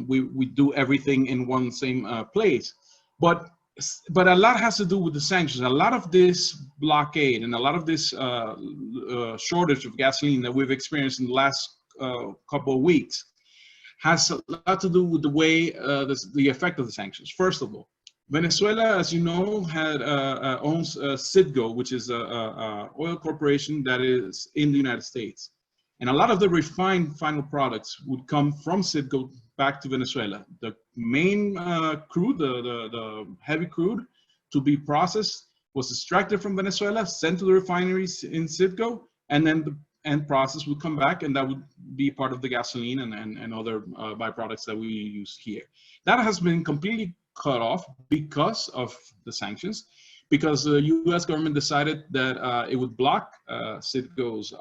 we do everything in one same place. But a lot has to do with the sanctions. A lot of this blockade and a lot of this shortage of gasoline that we've experienced in the last couple of weeks has a lot to do with the way the effect of the sanctions. First of all, Venezuela, as you know, owns Citgo, which is a oil corporation that is in the United States. And a lot of the refined final products would come from Citgo back to Venezuela. The main crude, the heavy crude to be processed was extracted from Venezuela, sent to the refineries in Citgo, and then the end process would come back, and that would be part of the gasoline and other byproducts that we use here. That has been completely cut off because of the sanctions, because the U.S. government decided that it would block Citgo's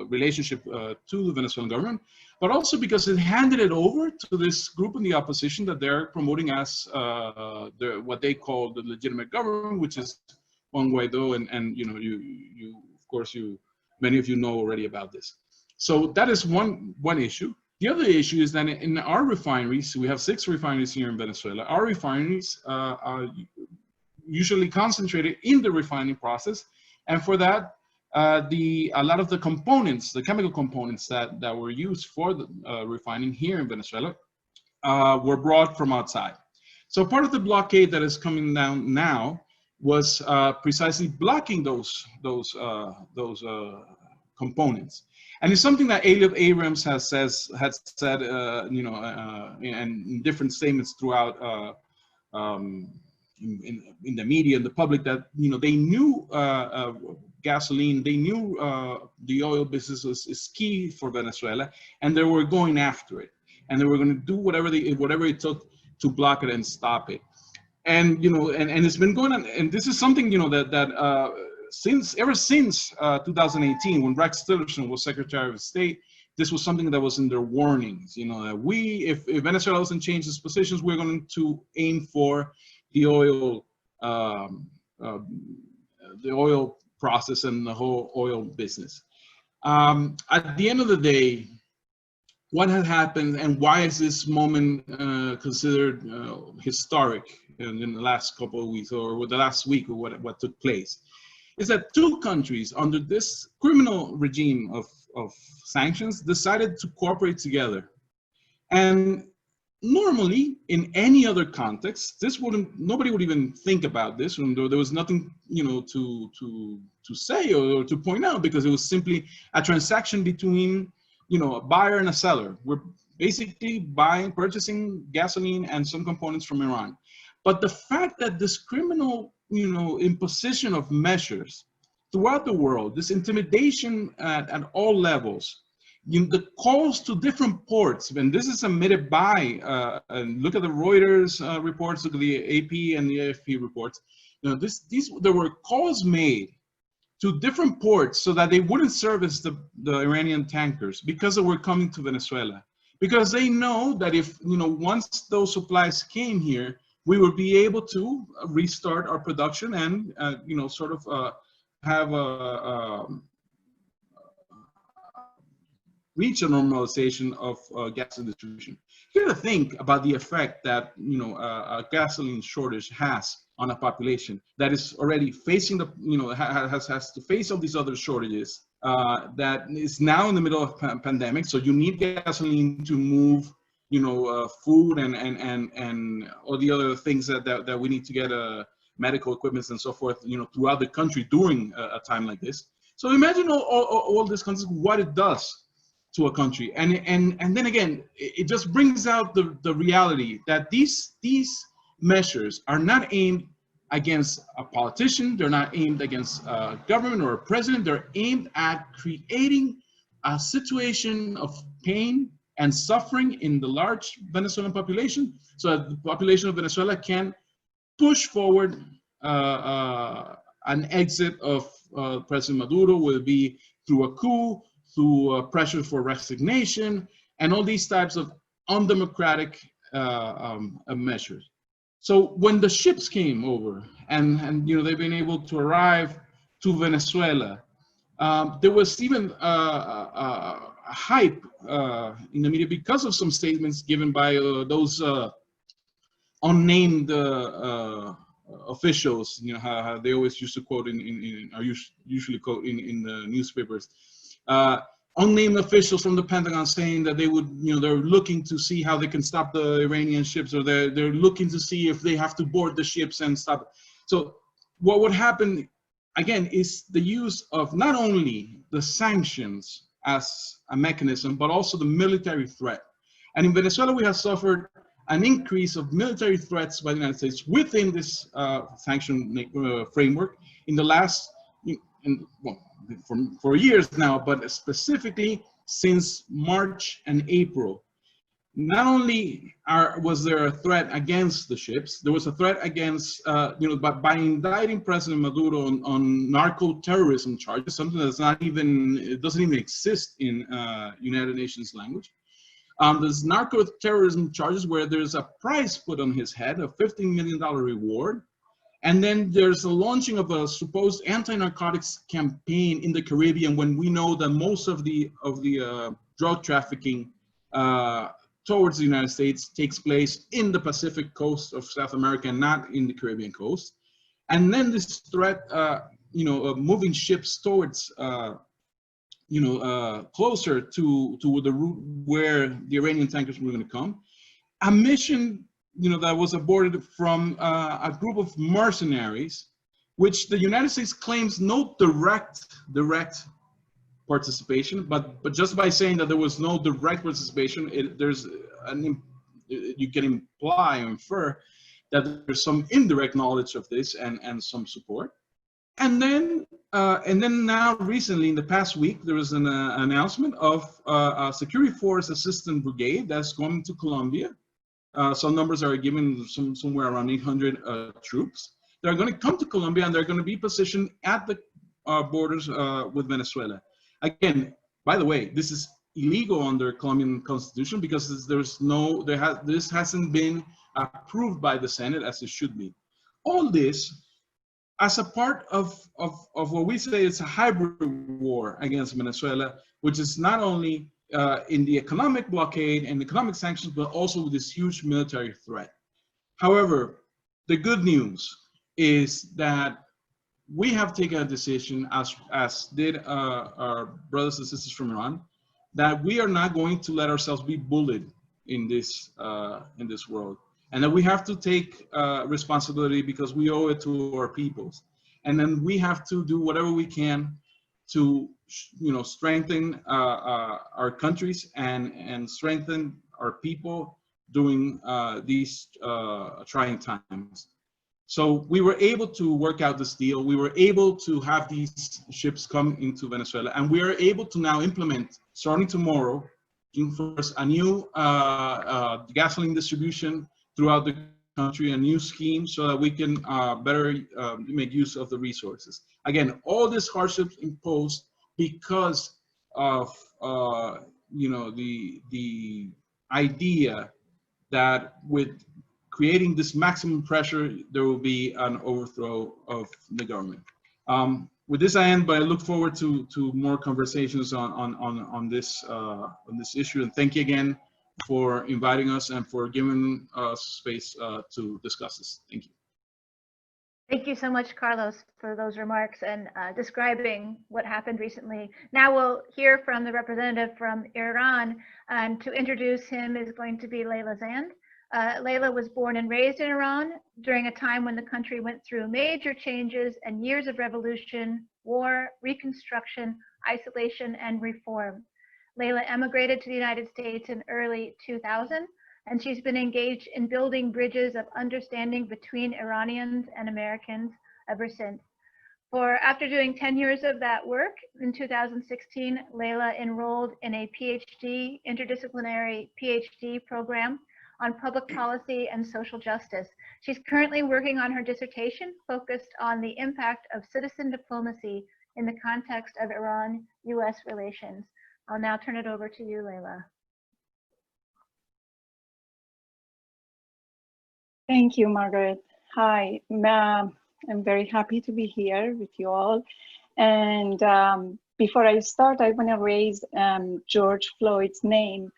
relationship to the Venezuelan government, but also because it handed it over to this group in the opposition that they're promoting as what they call the legitimate government, which is Juan Guaido, and you know, of course many of you know already about this. So that is one issue. The other issue is that in our refineries, we have 6 refineries here in Venezuela. Our refineries are usually concentrated in the refining process, and for that, a lot of the components, the chemical components that were used for the refining here in Venezuela, were brought from outside. So part of the blockade that is coming down now was precisely blocking those components. And it's something that Elliot Abrams had said, you know, in different statements throughout in the media and the public, that, you know, they knew gasoline, they knew the oil business is key for Venezuela, and they were going after it, and they were going to do whatever it took to block it and stop it. And, you know, and it's been going on, and this is something, you know, that ever since 2018, when Rex Tillerson was Secretary of State, this was something that was in their warnings, you know, that if Venezuela doesn't change its positions, we're going to aim for the oil process and the whole oil business. At the end of the day, what had happened and why is this moment considered historic in the last couple of weeks, or the last week, or what took place, is that 2 countries under this criminal regime of sanctions decided to cooperate together. And normally, in any other context, nobody would even think about this, and there was nothing, you know, to say or to point out, because it was simply a transaction between, you know, a buyer and a seller. We're basically purchasing gasoline and some components from Iran. But the fact that this criminal, you know, imposition of measures throughout the world, this intimidation at all levels, the calls to different ports, and this is admitted by, and look at the Reuters reports, look at the AP and the AFP reports, you know, there were calls made to different ports so that they wouldn't service the Iranian tankers because they were coming to Venezuela. Because they know that if, you know, once those supplies came here, we would be able to restart our production and, you know, sort of have reach a normalization of gas distribution. You got to think about the effect that, you know, a gasoline shortage has on a population that is already facing the, you know, has to face all these other shortages, that is now in the middle of pandemic. So you need gasoline to move, you know, food and all the other things that we need to get, medical equipment and so forth, you know, throughout the country during a time like this. So imagine all this concept, what it does to a country. And then again, it just brings out the reality that these measures are not aimed against a politician, they're not aimed against a government or a president, they're aimed at creating a situation of pain and suffering in the large Venezuelan population, so that the population of Venezuela can push forward an exit of President Maduro, will be through a coup, through pressure for resignation, and all these types of undemocratic measures. So when the ships came over, and you know, they've been able to arrive to Venezuela, there was even a hype in the media because of some statements given by those unnamed officials. You know how they always used to quote usually quote in the newspapers. unnamed officials from the Pentagon saying that they would, they're looking to see how they can stop the Iranian ships, or they're looking to see if they have to board the ships and stop. So what would happen, again, is the use of not only the sanctions as a mechanism, but also the military threat. And in Venezuela, we have suffered an increase of military threats by the United States within this sanction framework in the last, for years now, but specifically since March and April. Not only was there a threat against the ships, there was a threat against, by indicting President Maduro on narco-terrorism charges, something that's not even, it doesn't even exist in United Nations language. There's narco-terrorism charges where there's a price put on his head, a $15 million reward. And then there's a launching of a supposed anti-narcotics campaign in the Caribbean, when we know that most of the drug trafficking towards the United States takes place in the Pacific coast of South America and not in the Caribbean coast. And then this threat, of moving ships towards, closer to the route where the Iranian tankers were going to come. A mission, that was aborted from a group of mercenaries, which the United States claims no direct participation, but just by saying that there was no direct participation, you can imply or infer that there's some indirect knowledge of this and some support. And then now recently, in the past week, there was an announcement of a security force assistant brigade that's going to Colombia. Some numbers are given, somewhere around 800 troops. They're going to come to Colombia, and they're going to be positioned at the borders with Venezuela. Again, by the way, this is illegal under Colombian constitution because this hasn't been approved by the Senate as it should be. All this as a part of what we say is a hybrid war against Venezuela, which is not only in the economic blockade and economic sanctions, but also with this huge military threat. However, the good news is that we have taken a decision, as did our brothers and sisters from Iran, that we are not going to let ourselves be bullied in this world, and that we have to take responsibility because we owe it to our peoples, and then we have to do whatever we can to strengthen our countries and strengthen our people during these trying times. So we were able to work out this deal. We were able to have these ships come into Venezuela, and we are able to now implement, starting tomorrow, June 1st, a new gasoline distribution throughout the country, a new scheme so that we can better make use of the resources. Again, all this hardships imposed because of the idea that with creating this maximum pressure, there will be an overthrow of the government. With this I end, but I look forward to more conversations on this issue. And thank you again for inviting us and for giving us space to discuss this. Thank you. Thank you so much, Carlos, for those remarks and describing what happened recently. Now we'll hear from the representative from Iran, and to introduce him is going to be Layla Zand. Layla was born and raised in Iran during a time when the country went through major changes and years of revolution, war, reconstruction, isolation, and reform. Layla emigrated to the United States in early 2000, and she's been engaged in building bridges of understanding between Iranians and Americans ever since. After doing 10 years of that work, in 2016, Layla enrolled in a PhD, interdisciplinary PhD program on public policy and social justice. She's currently working on her dissertation focused on the impact of citizen diplomacy in the context of Iran-US relations. I'll now turn it over to you, Layla. Thank you, Margaret. Hi, I'm very happy to be here with you all. And before I start, I want to raise George Floyd's name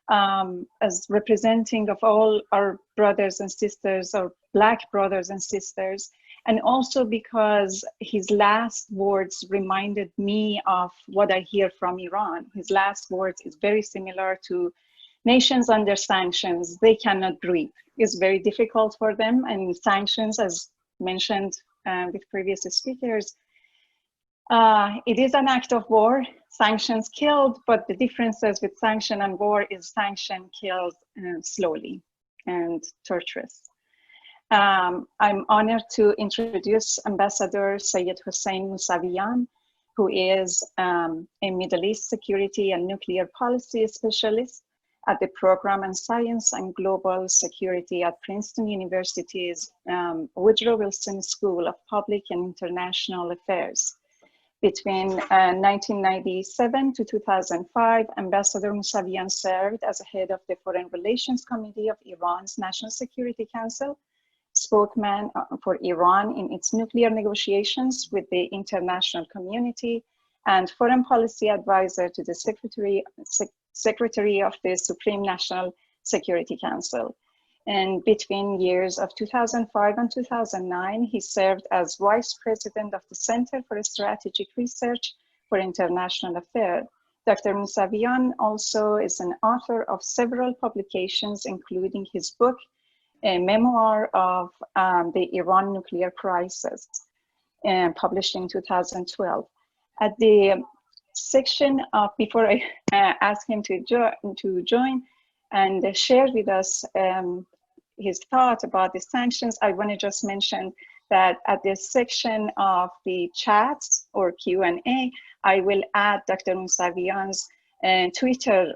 as representing of all our brothers and sisters, our Black brothers and sisters, and also because his last words reminded me of what I hear from Iran. His last words is very similar to nations under sanctions. They cannot breathe. It's very difficult for them, and sanctions, as mentioned with previous speakers, it is an act of war. Sanctions killed, but the differences with sanction and war is sanction kills slowly and torturous. I'm honored to introduce Ambassador Sayed Hossein Mousavian, who is a Middle East security and nuclear policy specialist at the Program on Science and Global Security at Princeton University's Woodrow Wilson School of Public and International Affairs. Between 1997 to 2005, Ambassador Mousavian served as head of the Foreign Relations Committee of Iran's National Security Council, spokesman for Iran in its nuclear negotiations with the international community, and foreign policy advisor to the Secretary of the Supreme National Security Council. And between years of 2005 and 2009, he served as Vice President of the Center for Strategic Research for International Affairs. Dr. Mousavian also is an author of several publications, including his book, a memoir of the Iran nuclear crisis, published in 2012. At the section of, before I ask him to join and share with us his thought about the sanctions, I want to just mention that at this section of the chats or Q&A, I will add Dr. Mousavian's Twitter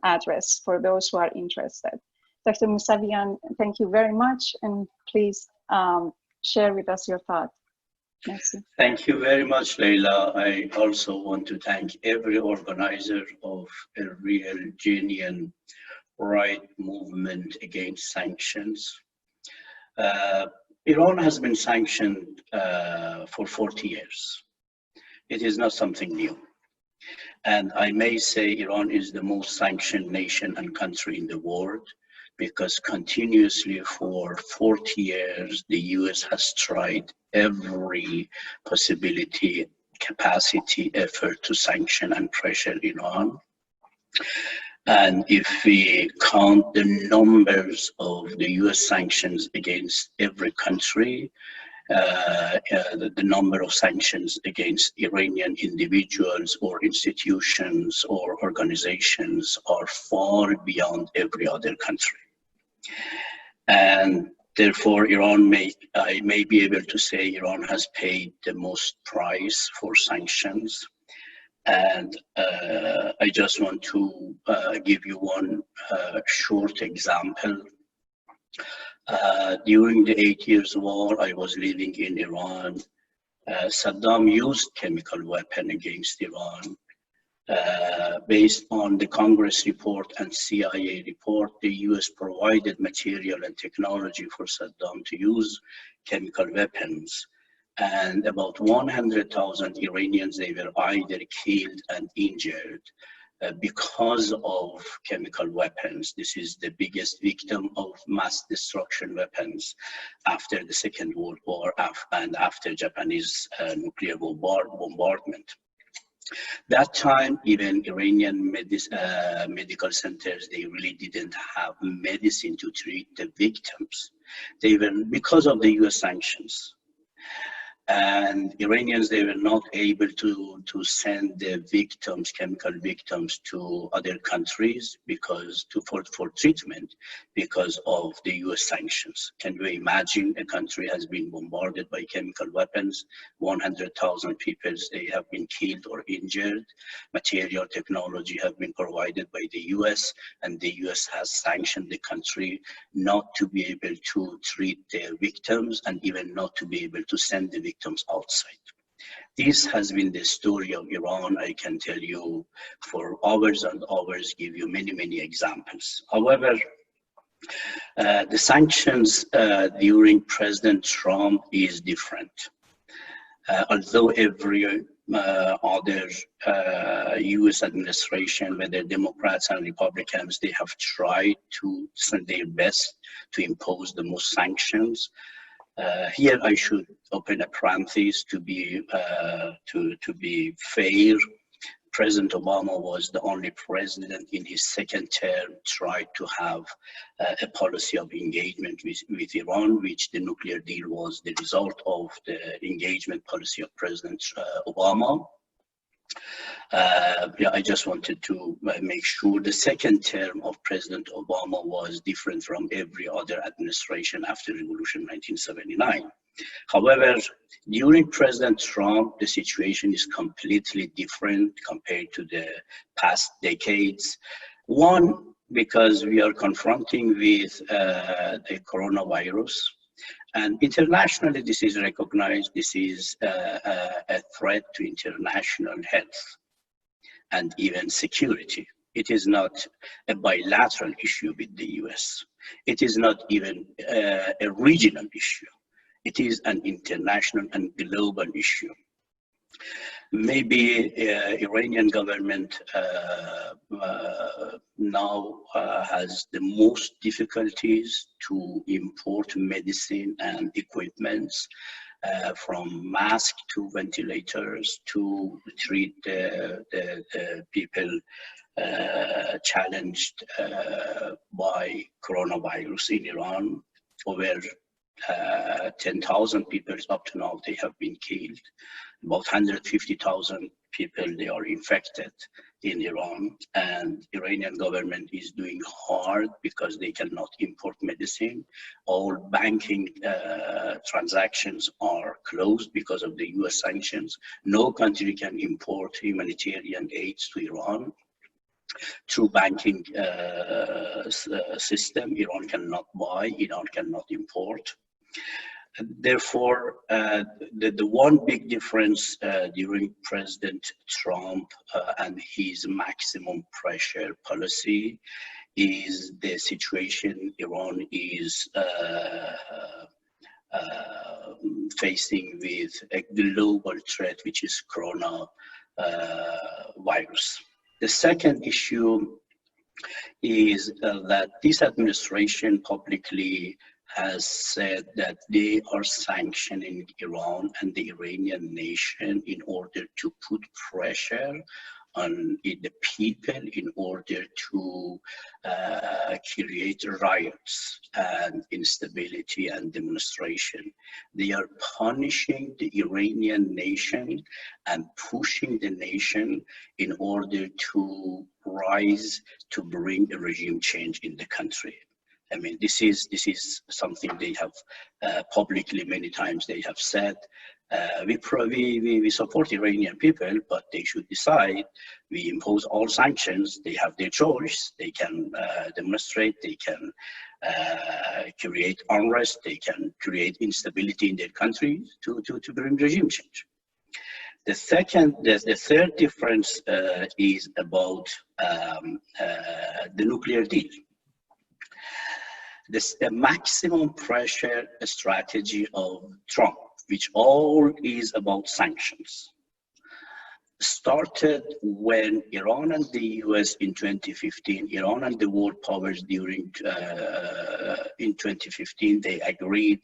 address for those who are interested. Dr. Mousavian, thank you very much, and please share with us your thoughts. Merci. Thank you very much, Leila. I also want to thank every organizer of a real, genuine right movement against sanctions. Iran has been sanctioned for 40 years. It is not something new. And I may say Iran is the most sanctioned nation and country in the world, because continuously for 40 years, the US has tried every possibility, capacity, effort to sanction and pressure Iran. And if we count the numbers of the US sanctions against every country, the number of sanctions against Iranian individuals or institutions or organizations are far beyond every other country. And therefore, I may be able to say Iran has paid the most price for sanctions. And I just want to give you one short example. During the 8 years war I was living in Iran, Saddam used chemical weapon against Iran. Based on the Congress report and CIA report, the US provided material and technology for Saddam to use chemical weapons. And about 100,000 Iranians, they were either killed and injured because of chemical weapons. This is the biggest victim of mass destruction weapons after the Second World War and after Japanese nuclear bombardment. That time, even Iranian medical centers, they really didn't have medicine to treat the victims. They were, because of the US sanctions. And Iranians, they were not able to send the victims, chemical victims, to other countries for treatment because of the US sanctions. Can you imagine a country has been bombarded by chemical weapons, 100,000 people, they have been killed or injured, material technology have been provided by the US, and the US has sanctioned the country not to be able to treat their victims and even not to be able to send the victims outside. This has been the story of Iran. I can tell you for hours and hours, give you many, many examples. However, the sanctions during President Trump is different. Although every other US administration, whether Democrats and Republicans, they have tried to send their best to impose the most sanctions. Here I should open a parenthesis to be fair. President Obama was the only president in his second term tried to have a policy of engagement with Iran, which the nuclear deal was the result of the engagement policy of President Obama. Yeah, I just wanted to make sure the second term of President Obama was different from every other administration after Revolution 1979. However, during President Trump, the situation is completely different compared to the past decades. One, because we are confronting with the coronavirus, and internationally this is recognized, this is a threat to international health and even security. It is not a bilateral issue with the US. It is not even a regional issue. It is an international and global issue. Maybe Iranian government now has the most difficulties to import medicine and equipments, from masks to ventilators to treat the people challenged by coronavirus in Iran. Over 10,000 people up to now, they have been killed. About 150,000 people, they are infected in Iran, and Iranian government is doing hard because they cannot import medicine. All banking transactions are closed because of the US sanctions. No country can import humanitarian aids to Iran through banking system. Iran cannot buy, Iran cannot import. Therefore, the one big difference during President Trump and his maximum pressure policy is the situation Iran is facing with a global threat, which is coronavirus. The second issue is that this administration publicly has said that they are sanctioning Iran and the Iranian nation in order to put pressure on the people in order to create riots and instability and demonstration. They are punishing the Iranian nation and pushing the nation in order to rise to bring a regime change in the country. I mean, this is something they have publicly many times they have said. We support Iranian people, but they should decide. We impose all sanctions. They have their choice. They can demonstrate. They can create unrest. They can create instability in their country to bring regime change. The third difference is about the nuclear deal. The maximum pressure strategy of Trump, which all is about sanctions, started when Iran and the US in 2015, Iran and the world powers during in 2015, they agreed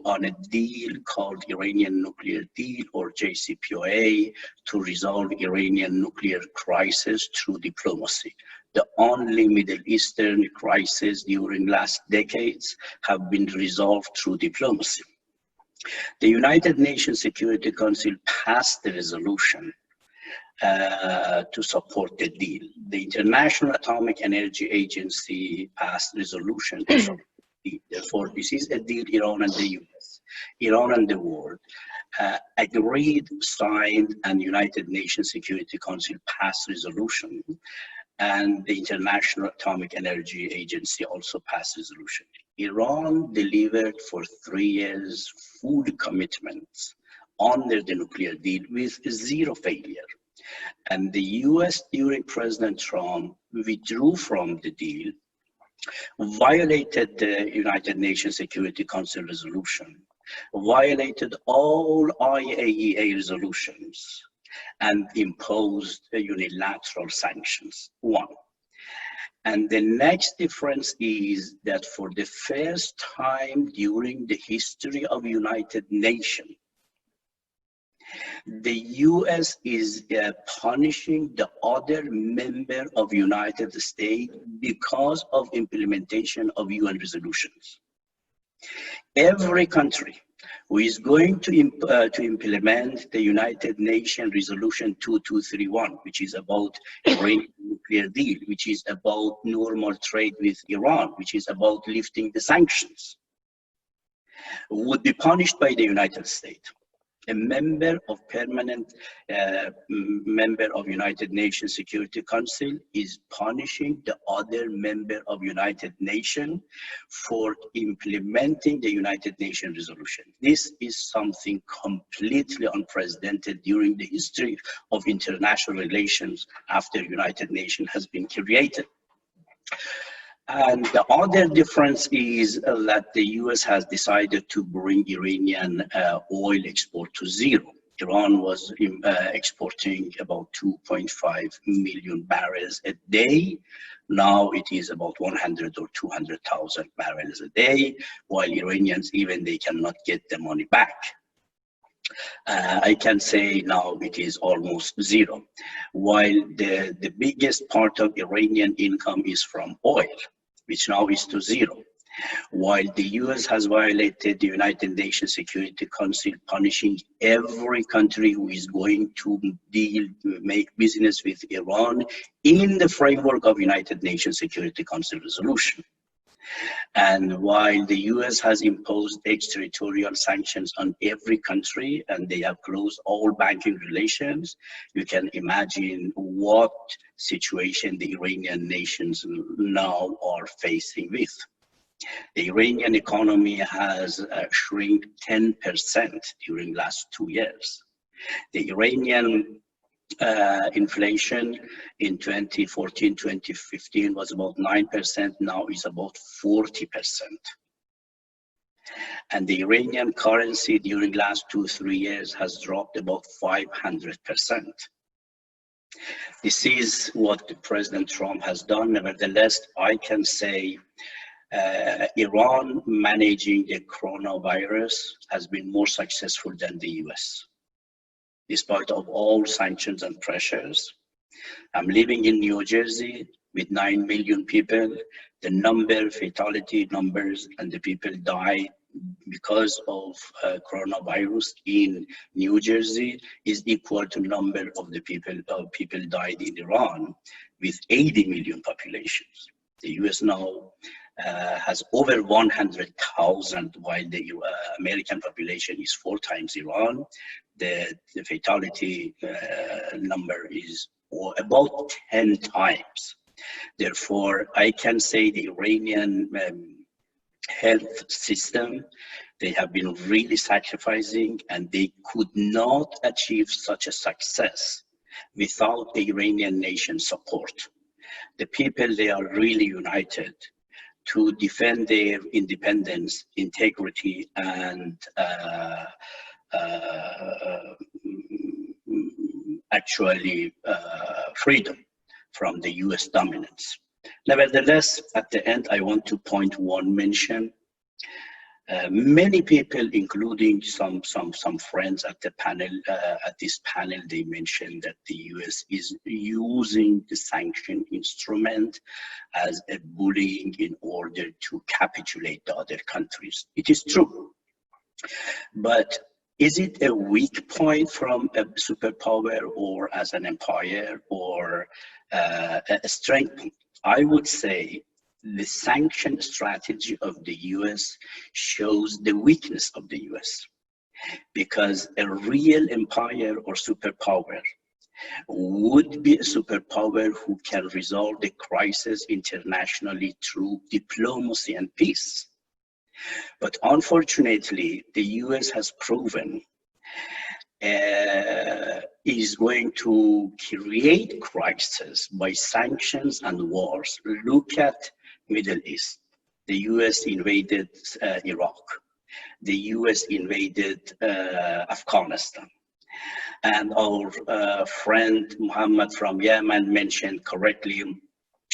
on a deal called Iranian Nuclear Deal, or JCPOA, to resolve Iranian nuclear crisis through diplomacy. The only Middle Eastern crisis during last decades have been resolved through diplomacy. The United Nations Security Council passed the resolution to support the deal. The International Atomic Energy Agency passed resolution to support the deal. Therefore, this is a deal Iran and the US, Iran and the world agreed, signed, and United Nations Security Council passed resolution. And the International Atomic Energy Agency also passed resolution. Iran delivered for 3 years full commitments under the nuclear deal with zero failure. And the US during President Trump withdrew from the deal, violated the United Nations Security Council resolution, violated all IAEA resolutions, and imposed unilateral sanctions. One, And the next difference is that for the first time during the history of United Nations, the US is punishing the other member of United States because of implementation of UN resolutions. Every country who is going to implement the United Nations Resolution 2231, which is about Iranian nuclear deal, which is about normal trade with Iran, which is about lifting the sanctions, would be punished by the United States. A member of permanent member of United Nations Security Council is punishing the other member of United Nations for implementing the United Nations resolution. This is something completely unprecedented during the history of international relations after United Nations has been created. And the other difference is that the US has decided to bring Iranian oil export to zero. Iran was exporting about 2.5 million barrels a day. Now it is about 100 or 200,000 barrels a day, while Iranians, even they cannot get the money back. I can say now it is almost zero, while the biggest part of Iranian income is from oil, which now is to zero. While the US has violated the United Nations Security Council, punishing every country who is going to make business with Iran in the framework of United Nations Security Council resolution. And while the US has imposed extraterritorial sanctions on every country and they have closed all banking relations, you can imagine what situation the Iranian nations now are facing with. The Iranian economy has shrunk 10% during last 2 years. The Iranian inflation in 2014-2015 was about 9%, now is about 40%. And the Iranian currency during last 2-3 years has dropped about 500%. This is what President Trump has done. Nevertheless, I can say Iran managing the coronavirus has been more successful than the US. Despite of all sanctions and pressures. I'm living in New Jersey with 9 million people. The fatality numbers and the people died because of coronavirus in New Jersey is equal to number of the people died in Iran with 80 million populations. The US now has over 100,000, while the American population is 4 times Iran. The fatality number is about 10 times. Therefore, I can say the Iranian health system, they have been really sacrificing, and they could not achieve such a success without the Iranian nation support. The people, they are really united to defend their independence, integrity, and freedom from the US dominance. Nevertheless, at the end, I want to point one mention. Many people, including some friends at the panel, at this panel, they mentioned that the US is using the sanction instrument as a bullying in order to capitulate the other countries. It is true, but is it a weak point from a superpower or as an empire or a strength? I would say the sanction strategy of the US shows the weakness of the US, because a real empire or superpower would be a superpower who can resolve the crisis internationally through diplomacy and peace. But unfortunately, the US has proven is going to create crisis by sanctions and wars. Look at Middle East. The US invaded Iraq. The US invaded Afghanistan. And our friend Muhammad from Yemen mentioned correctly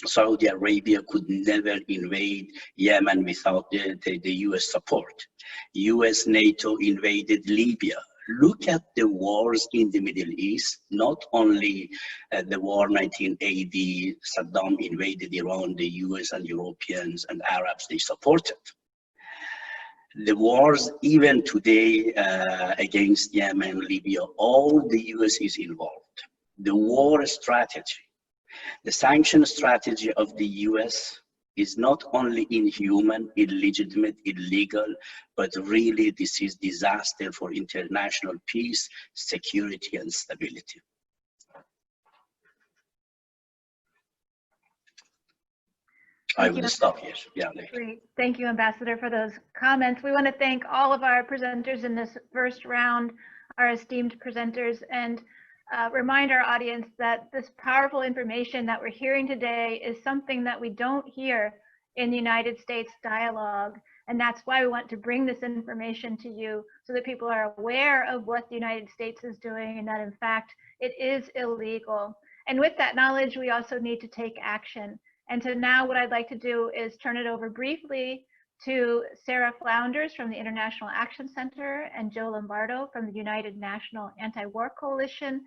Saudi Arabia could never invade Yemen without the US support. US NATO invaded Libya. Look at the wars in the Middle East, not only the war 1980, Saddam invaded Iran, the US and Europeans and Arabs, they supported. The wars, even today, against Yemen, Libya, all the US is involved. The war strategy, the sanction strategy of the US is not only inhuman, illegitimate, illegal, but really this is disaster for international peace, security, and stability. I will stop here. Yeah. Great. Thank you, Ambassador, for those comments. We want to thank all of our presenters in this first round, our esteemed presenters, and remind our audience that this powerful information that we're hearing today is something that we don't hear in the United States dialogue. And that's why we want to bring this information to you so that people are aware of what the United States is doing and that in fact it is illegal. And with that knowledge, we also need to take action. And so now what I'd like to do is turn it over briefly to Sarah Flounders from the International Action Center and Joe Lombardo from the United National Anti-War Coalition.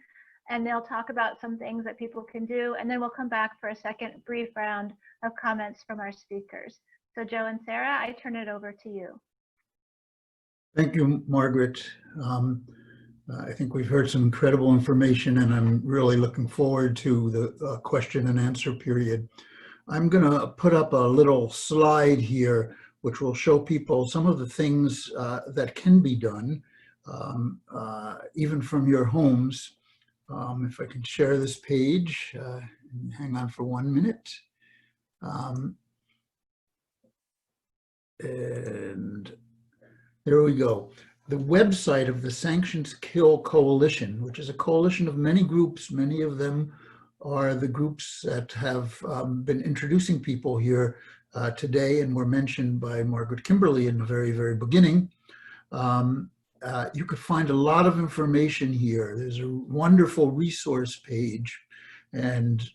And they'll talk about some things that people can do. And then we'll come back for a second brief round of comments from our speakers. So Joe and Sarah, I turn it over to you. Thank you, Margaret. I think we've heard some incredible information and I'm really looking forward to the question and answer period. I'm gonna put up a little slide here which will show people some of the things that can be done even from your homes. If I can share this page, hang on for 1 minute. And there we go. The website of the Sanctions Kill Coalition, which is a coalition of many groups, many of them are the groups that have been introducing people here today and were mentioned by Margaret Kimberly in the very, very beginning. You could find a lot of information here. There's a wonderful resource page and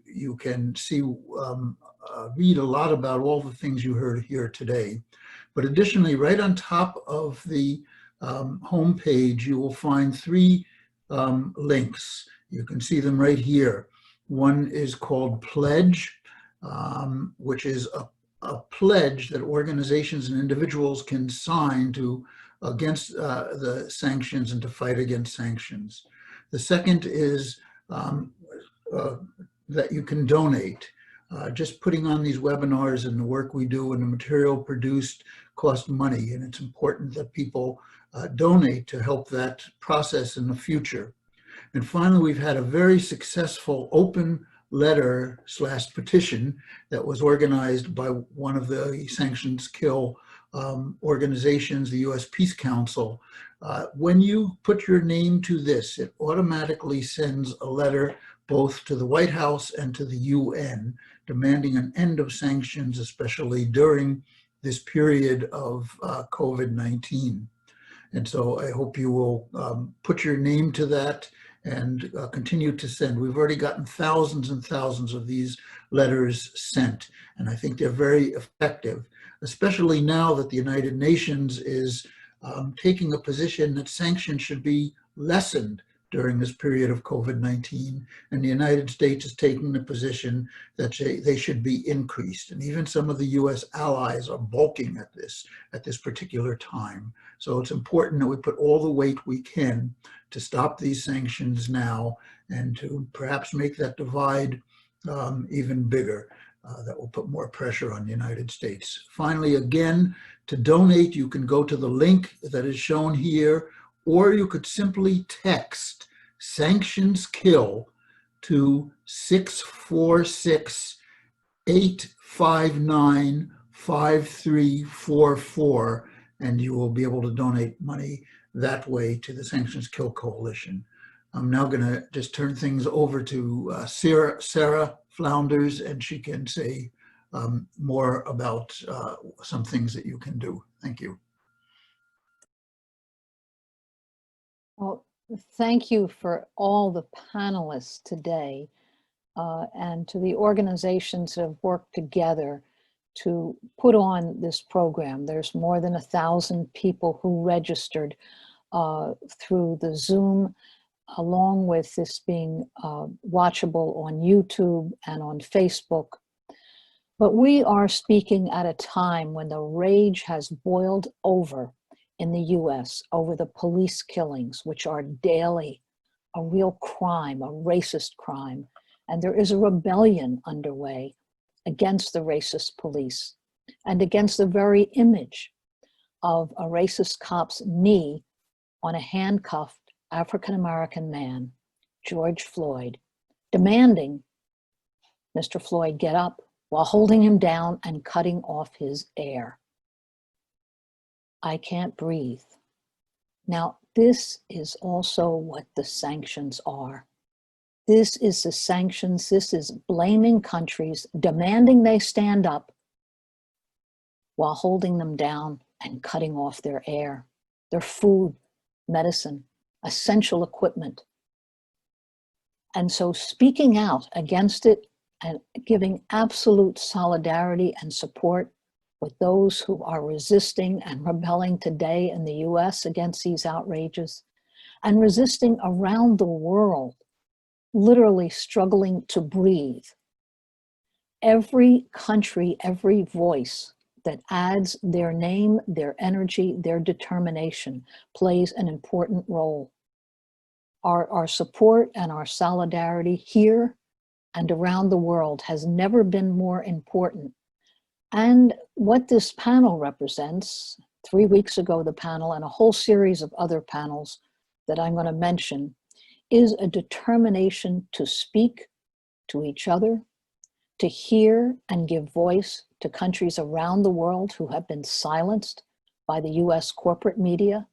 you can see, read a lot about all the things you heard here today. But additionally, right on top of the homepage, you will find 3 links. You can see them right here. One is called Pledge, which is a pledge that organizations and individuals can sign to against the sanctions and to fight against sanctions. The second is that you can donate. Just putting on these webinars and the work we do and the material produced cost money, and it's important that people donate to help that process in the future. And finally, we've had a very successful open letter / petition that was organized by one of the Sanctions Kill organizations, the US Peace Council. When you put your name to this, it automatically sends a letter both to the White House and to the UN demanding an end of sanctions, especially during this period of COVID-19. And so I hope you will put your name to that and continue to send. We've already gotten thousands and thousands of these letters sent, and I think they're very effective, especially now that the United Nations is taking a position that sanctions should be lessened during this period of COVID-19, and the United States is taking the position that they should be increased. And even some of the US allies are balking at this particular time. So it's important that we put all the weight we can to stop these sanctions now and to perhaps make that divide even bigger. That will put more pressure on the United States. Finally, again, to donate, you can go to the link that is shown here, or you could simply text Sanctions Kill to 646-859-5344, and you will be able to donate money that way to the Sanctions Kill Coalition. I'm now going to just turn things over to Sarah Flounders, and she can say more about some things that you can do. Thank you. Well, thank you for all the panelists today. and to the organizations that have worked together to put on this program. There's more than 1,000 people who registered through the Zoom, along with this being watchable on YouTube and on Facebook. But we are speaking at a time when the rage has boiled over in the US over the police killings, which are daily, a real crime, a racist crime. And there is a rebellion underway against the racist police and against the very image of a racist cop's knee on a handcuffed African-American man, George Floyd, demanding Mr. Floyd get up while holding him down and cutting off his air. I can't breathe. Now, this is also what the sanctions are. This is the sanctions. This is blaming countries, demanding they stand up while holding them down and cutting off their air, their food, medicine, essential equipment. And so speaking out against it and giving absolute solidarity and support with those who are resisting and rebelling today in the US against these outrages, and resisting around the world, literally struggling to breathe. Every country, every voice that adds their name, their energy, their determination plays an important role. Our support and our solidarity here and around the world has never been more important. And what this panel represents, 3 weeks ago the panel and a whole series of other panels that I'm going to mention, is a determination to speak to each other, to hear and give voice to countries around the world who have been silenced by the US corporate media.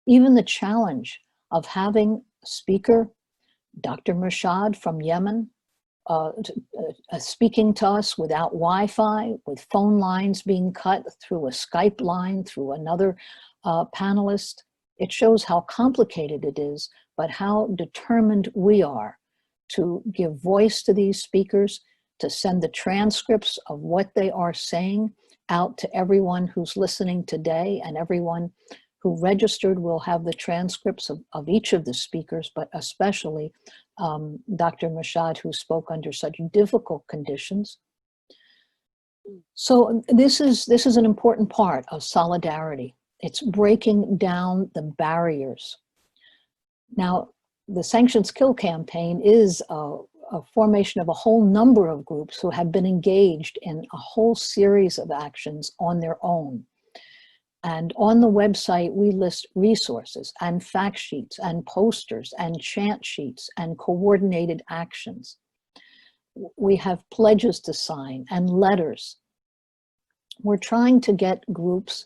Even the challenge of having a speaker, Dr. Murshad from Yemen, speaking to us without Wi-Fi, with phone lines being cut through a Skype line, through another panelist. It shows how complicated it is, but how determined we are to give voice to these speakers, to send the transcripts of what they are saying out to everyone who's listening today, and everyone who registered will have the transcripts of each of the speakers, but especially Dr. Murshad, who spoke under such difficult conditions. So this is an important part of solidarity. It's breaking down the barriers. Now, the Sanctions Kill campaign is a formation of a whole number of groups who have been engaged in a whole series of actions on their own. And on the website, we list resources and fact sheets and posters and chant sheets and coordinated actions. We have pledges to sign and letters. We're trying to get groups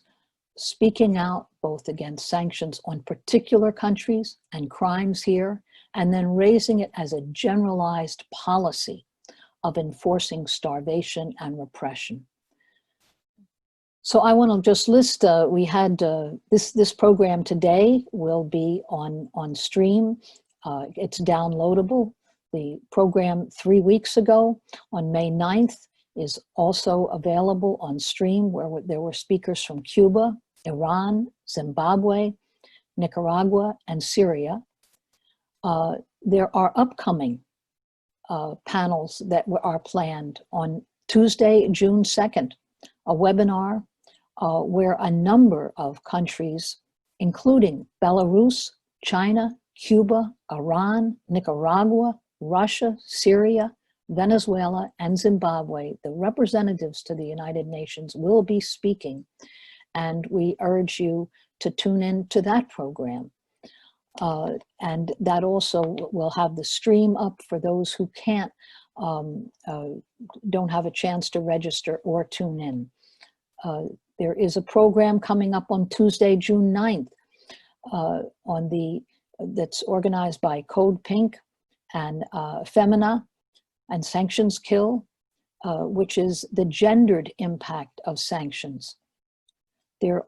speaking out both against sanctions on particular countries and crimes here, and then raising it as a generalized policy of enforcing starvation and repression. So I want to just list, we had this program today will be on stream. It's downloadable. The program 3 weeks ago on May 9th is also available on stream, where there were speakers from Cuba, Iran, Zimbabwe, Nicaragua, and Syria. There are upcoming panels that are planned on Tuesday, June 2nd, a webinar where a number of countries, including Belarus, China, Cuba, Iran, Nicaragua, Russia, Syria, Venezuela, and Zimbabwe, the representatives to the United Nations will be speaking. And we urge you to tune in to that program. And that also will have the stream up for those who can't, don't have a chance to register or tune in. There is a program coming up on Tuesday, June 9th, that's organized by Code Pink and Femina and Sanctions Kill, which is the gendered impact of sanctions. There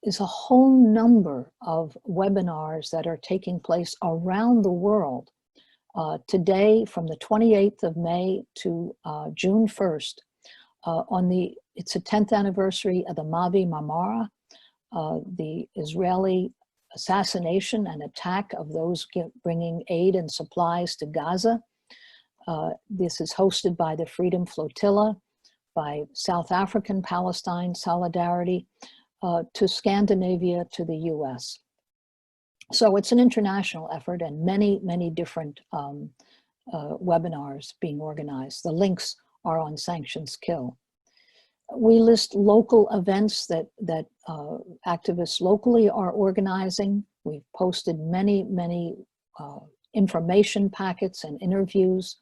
is a whole number of webinars that are taking place around the world Today, from the 28th of May to June 1st, it's the 10th anniversary of the Mavi Marmara, the Israeli assassination and attack of those bringing aid and supplies to Gaza. This is hosted by the Freedom Flotilla, by South African Palestine Solidarity, to Scandinavia, to the US. So it's an international effort and many, many different webinars being organized. The links are on Sanctions Kill. We list local events that activists locally are organizing. We've posted many, many information packets and interviews.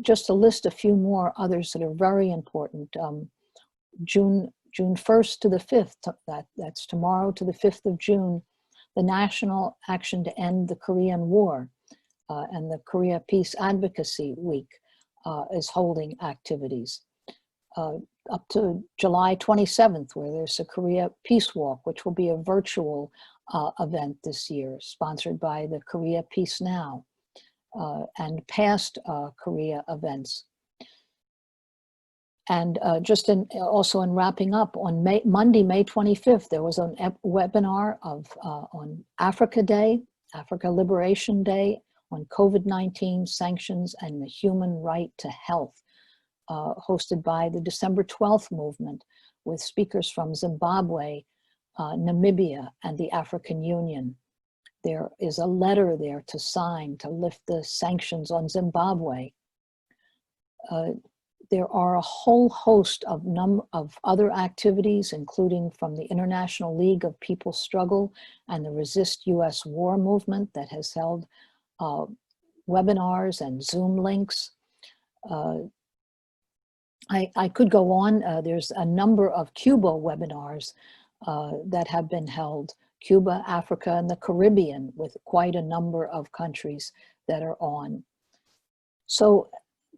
Just to list a few more others that are very important. June 1st to the 5th, that's tomorrow to the 5th of June, the National Action to End the Korean War and the Korea Peace Advocacy Week is holding activities. Up to July 27th, where there's a Korea Peace Walk, which will be a virtual event this year, sponsored by the Korea Peace Now and past Korea events. And also in wrapping up, on Monday, May 25th, there was a webinar on Africa Day, Africa Liberation Day, on COVID-19 sanctions and the human right to health, hosted by the December 12th movement with speakers from Zimbabwe, Namibia, and the African Union. There is a letter there to sign to lift the sanctions on Zimbabwe. There are a whole host of other activities, including from the International League of People's Struggle and the Resist US War movement that has held webinars and Zoom links. I could go on. There's a number of Cuba webinars that have been held. Cuba, Africa, and the Caribbean, with quite a number of countries that are on. So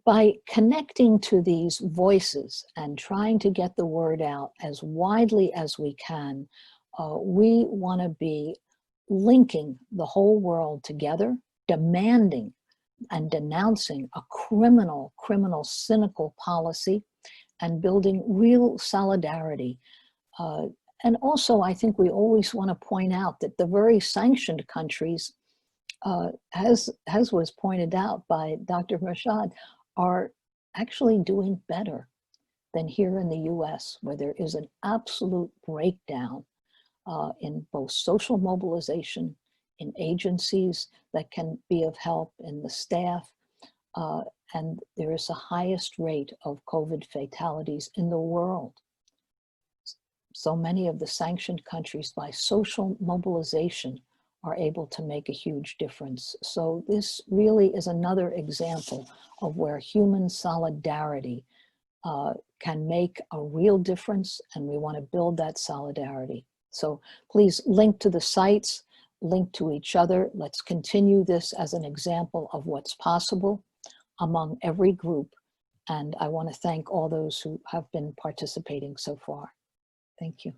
by connecting to these voices and trying to get the word out as widely as we can, we want to be linking the whole world together, demanding and denouncing a criminal, cynical policy, and building real solidarity. And also, I think we always want to point out that the very sanctioned countries, as was pointed out by Dr. Rashad, are actually doing better than here in the US, where there is an absolute breakdown in both social mobilization, in agencies that can be of help, in the staff, and there is the highest rate of COVID fatalities in the world. So many of the sanctioned countries, by social mobilization, are able to make a huge difference. So this really is another example of where human solidarity can make a real difference, and we want to build that solidarity. So please link to the sites, link to each other. Let's continue this as an example of what's possible among every group. And I want to thank all those who have been participating so far. Thank you.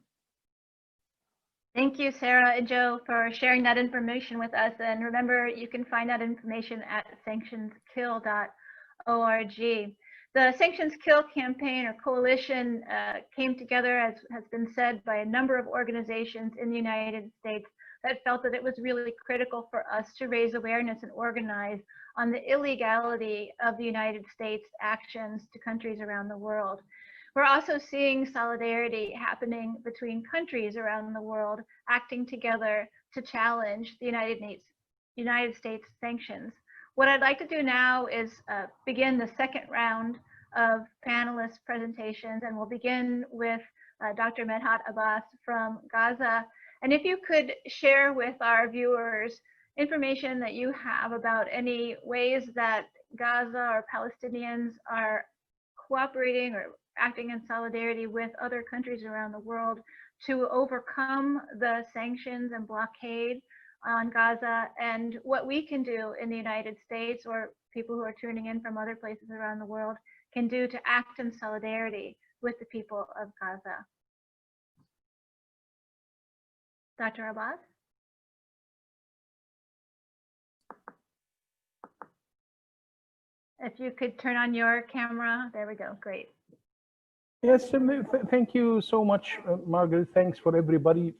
Thank you, Sarah and Joe, for sharing that information with us. And remember, you can find that information at sanctionskill.org. The Sanctions Kill campaign or coalition came together, as has been said, by a number of organizations in the United States that felt that it was really critical for us to raise awareness and organize on the illegality of the United States' actions to countries around the world. We're also seeing solidarity happening between countries around the world acting together to challenge the United States sanctions. What I'd like to do now is begin the second round of panelist presentations, and we'll begin with Dr. Medhat Abbas from Gaza. And if you could share with our viewers information that you have about any ways that Gaza or Palestinians are cooperating or acting in solidarity with other countries around the world to overcome the sanctions and blockade on Gaza, and what we can do in the United States, or people who are tuning in from other places around the world can do to act in solidarity with the people of Gaza. Dr. Abbas? If you could turn on your camera, there we go, great. Yes, thank you so much, Margaret. Thanks for everybody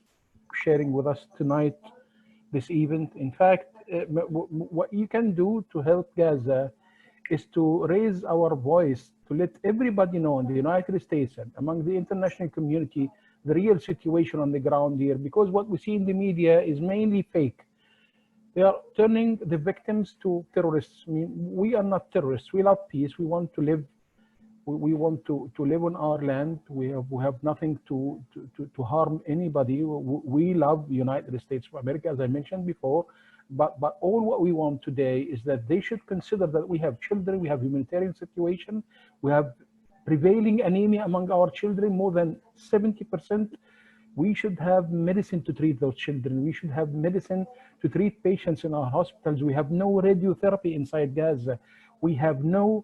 sharing with us tonight, this event. In fact, what you can do to help Gaza is to raise our voice, to let everybody know in the United States and among the international community, the real situation on the ground here, because what we see in the media is mainly fake. They are turning the victims to terrorists. I mean, we are not terrorists. We love peace. We want to live. We want to live on our land. We have nothing to harm anybody. We love the United States of America, as I mentioned before. But all what we want today is that they should consider that we have children. We have humanitarian situation. We have prevailing anemia among our children, more than 70%. We should have medicine to treat those children. We should have medicine to treat patients in our hospitals. We have no radiotherapy inside Gaza. We have no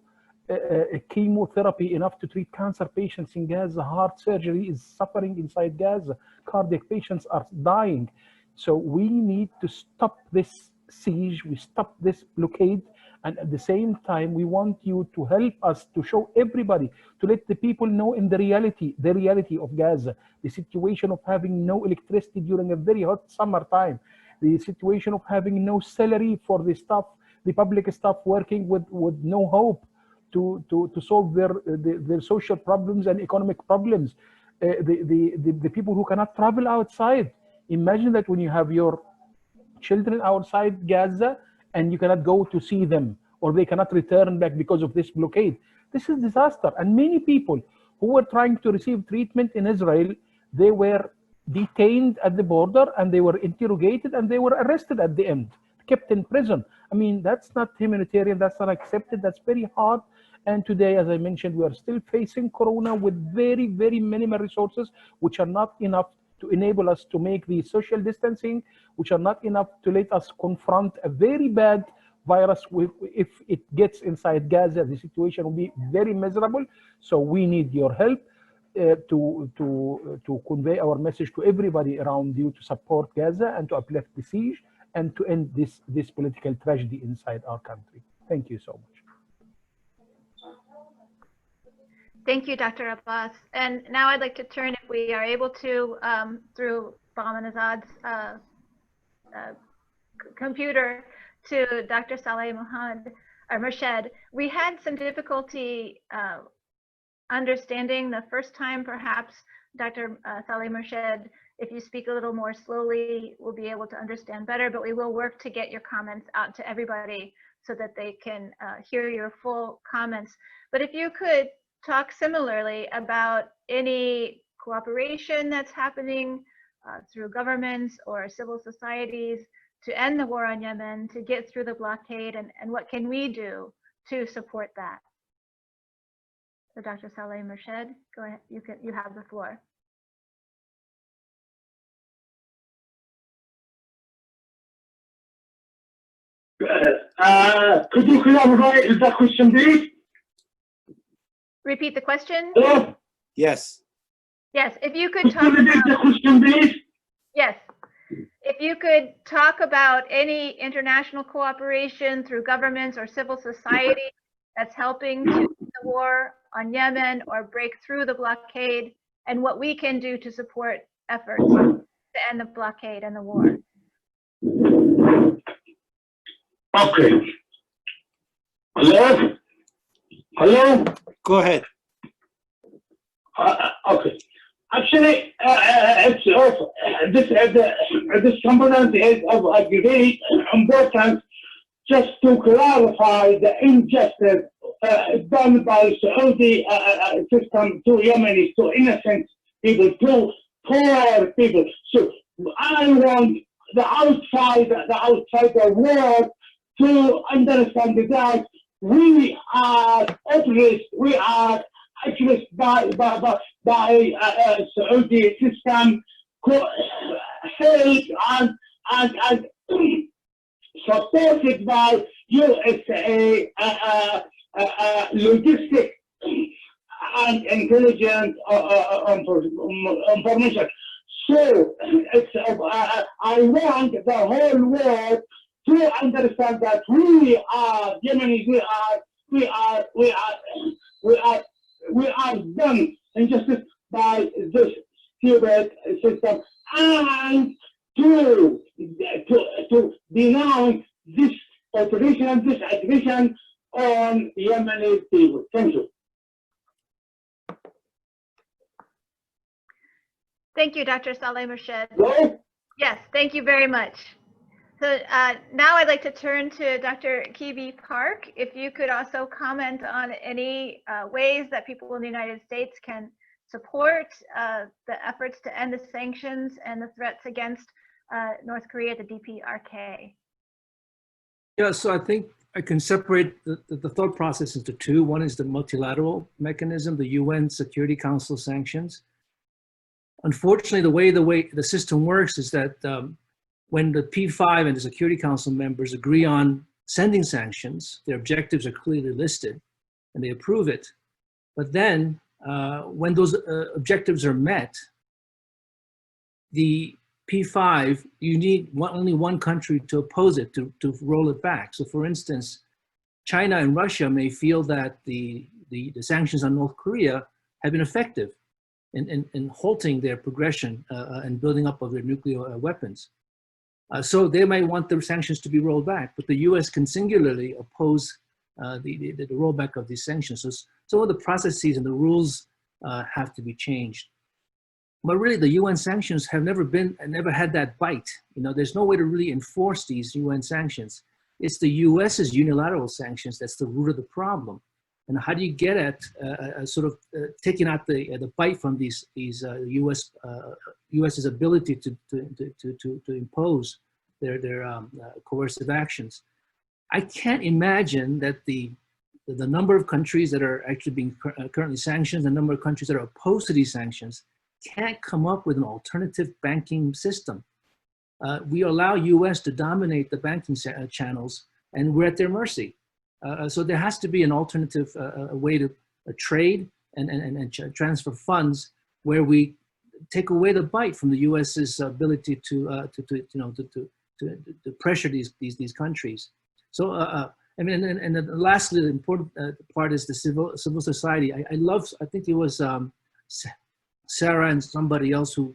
chemotherapy enough to treat cancer patients in Gaza. Heart surgery is suffering inside Gaza. Cardiac patients are dying. So we need to stop this siege. We stop this blockade. And at the same time, we want you to help us to show everybody, to let the people know in the reality of Gaza, the situation of having no electricity during a very hot summertime, the situation of having no salary for the staff, the public staff working with no hope to solve their social problems and economic problems, the people who cannot travel outside. Imagine that when you have your children outside Gaza and you cannot go to see them, or they cannot return back because of this blockade. This is disaster. And many people who were trying to receive treatment in Israel, they were detained at the border and they were interrogated and they were arrested at the end, kept in prison. I mean, that's not humanitarian, that's not accepted, that's very hard. And today, as I mentioned, we are still facing Corona with very, very minimal resources, which are not enough to enable us to make the social distancing, which are not enough to let us confront a very bad virus. If it gets inside Gaza, the situation will be very miserable. So we need your help to convey our message to everybody around you, to support Gaza and to uplift the siege and to end this political tragedy inside our country. Thank you so much. Thank you, Dr. Abbas. And now I'd like to turn, if we are able to, through Bahmanazad's computer, to Dr. Saleh Murshid. We had some difficulty understanding the first time, perhaps. Dr. Saleh Murshid, if you speak a little more slowly, we'll be able to understand better, but we will work to get your comments out to everybody so that they can hear your full comments. But if you could talk similarly about any cooperation that's happening through governments or civil societies to end the war on Yemen, to get through the blockade, and what can we do to support that? So Dr. Saleh Murshid, go ahead, you have the floor. Could you clarify the question, please? Repeat the question? Hello? Yes. Yes, if you could talk Could you repeat the question, please? Yes. If you could talk about any international cooperation through governments or civil society that's helping to end the war on Yemen or break through the blockade, and what we can do to support efforts to end the blockade and the war. Okay. Hello? Hello? Go ahead. Okay. Actually, this component is of great importance, just to clarify the injustice done by Saudi system to Yemenis, to innocent people, to poor people. So I want the outsider world to understand that we are outraged, we are accused by Saudi system, held and supported by USA logistic and intelligence information. So I want the whole world to understand that we are Yemenis, we are we are done injustice by this stupid system, and to denounce this alteration and this aggression on Yemeni people. Thank you. Thank you, Dr. Saleh Murshid. Hello? Yes, thank you very much. So now I'd like to turn to Dr. Kibi Park. If you could also comment on any ways that people in the United States can support the efforts to end the sanctions and the threats against North Korea, the DPRK. Yeah, so I think I can separate the thought process into two. One is the multilateral mechanism, the UN Security Council sanctions. Unfortunately, the way the system works is that when the P5 and the Security Council members agree on sending sanctions, their objectives are clearly listed and they approve it. But then when those objectives are met, the P5, you need only one country to oppose it, to roll it back. So for instance, China and Russia may feel that the sanctions on North Korea have been effective in halting their progression and building up of their nuclear weapons. So they may want the sanctions to be rolled back, but the US can singularly oppose the rollback of these sanctions. So some of the processes and the rules have to be changed. But really the UN sanctions have never had that bite. You know, there's no way to really enforce these UN sanctions. It's the US's unilateral sanctions that's the root of the problem. And how do you get at taking out the bite from these US's ability to impose their coercive actions? I can't imagine that the number of countries that are actually being currently sanctioned, the number of countries that are opposed to these sanctions, can't come up with an alternative banking system. We allow US to dominate the banking channels, and we're at their mercy. So there has to be an alternative way to trade and transfer funds where we take away the bite from the U.S.'s ability to pressure these countries. So I mean, and then lastly, the important part is the civil society. I think it was Sarah and somebody else who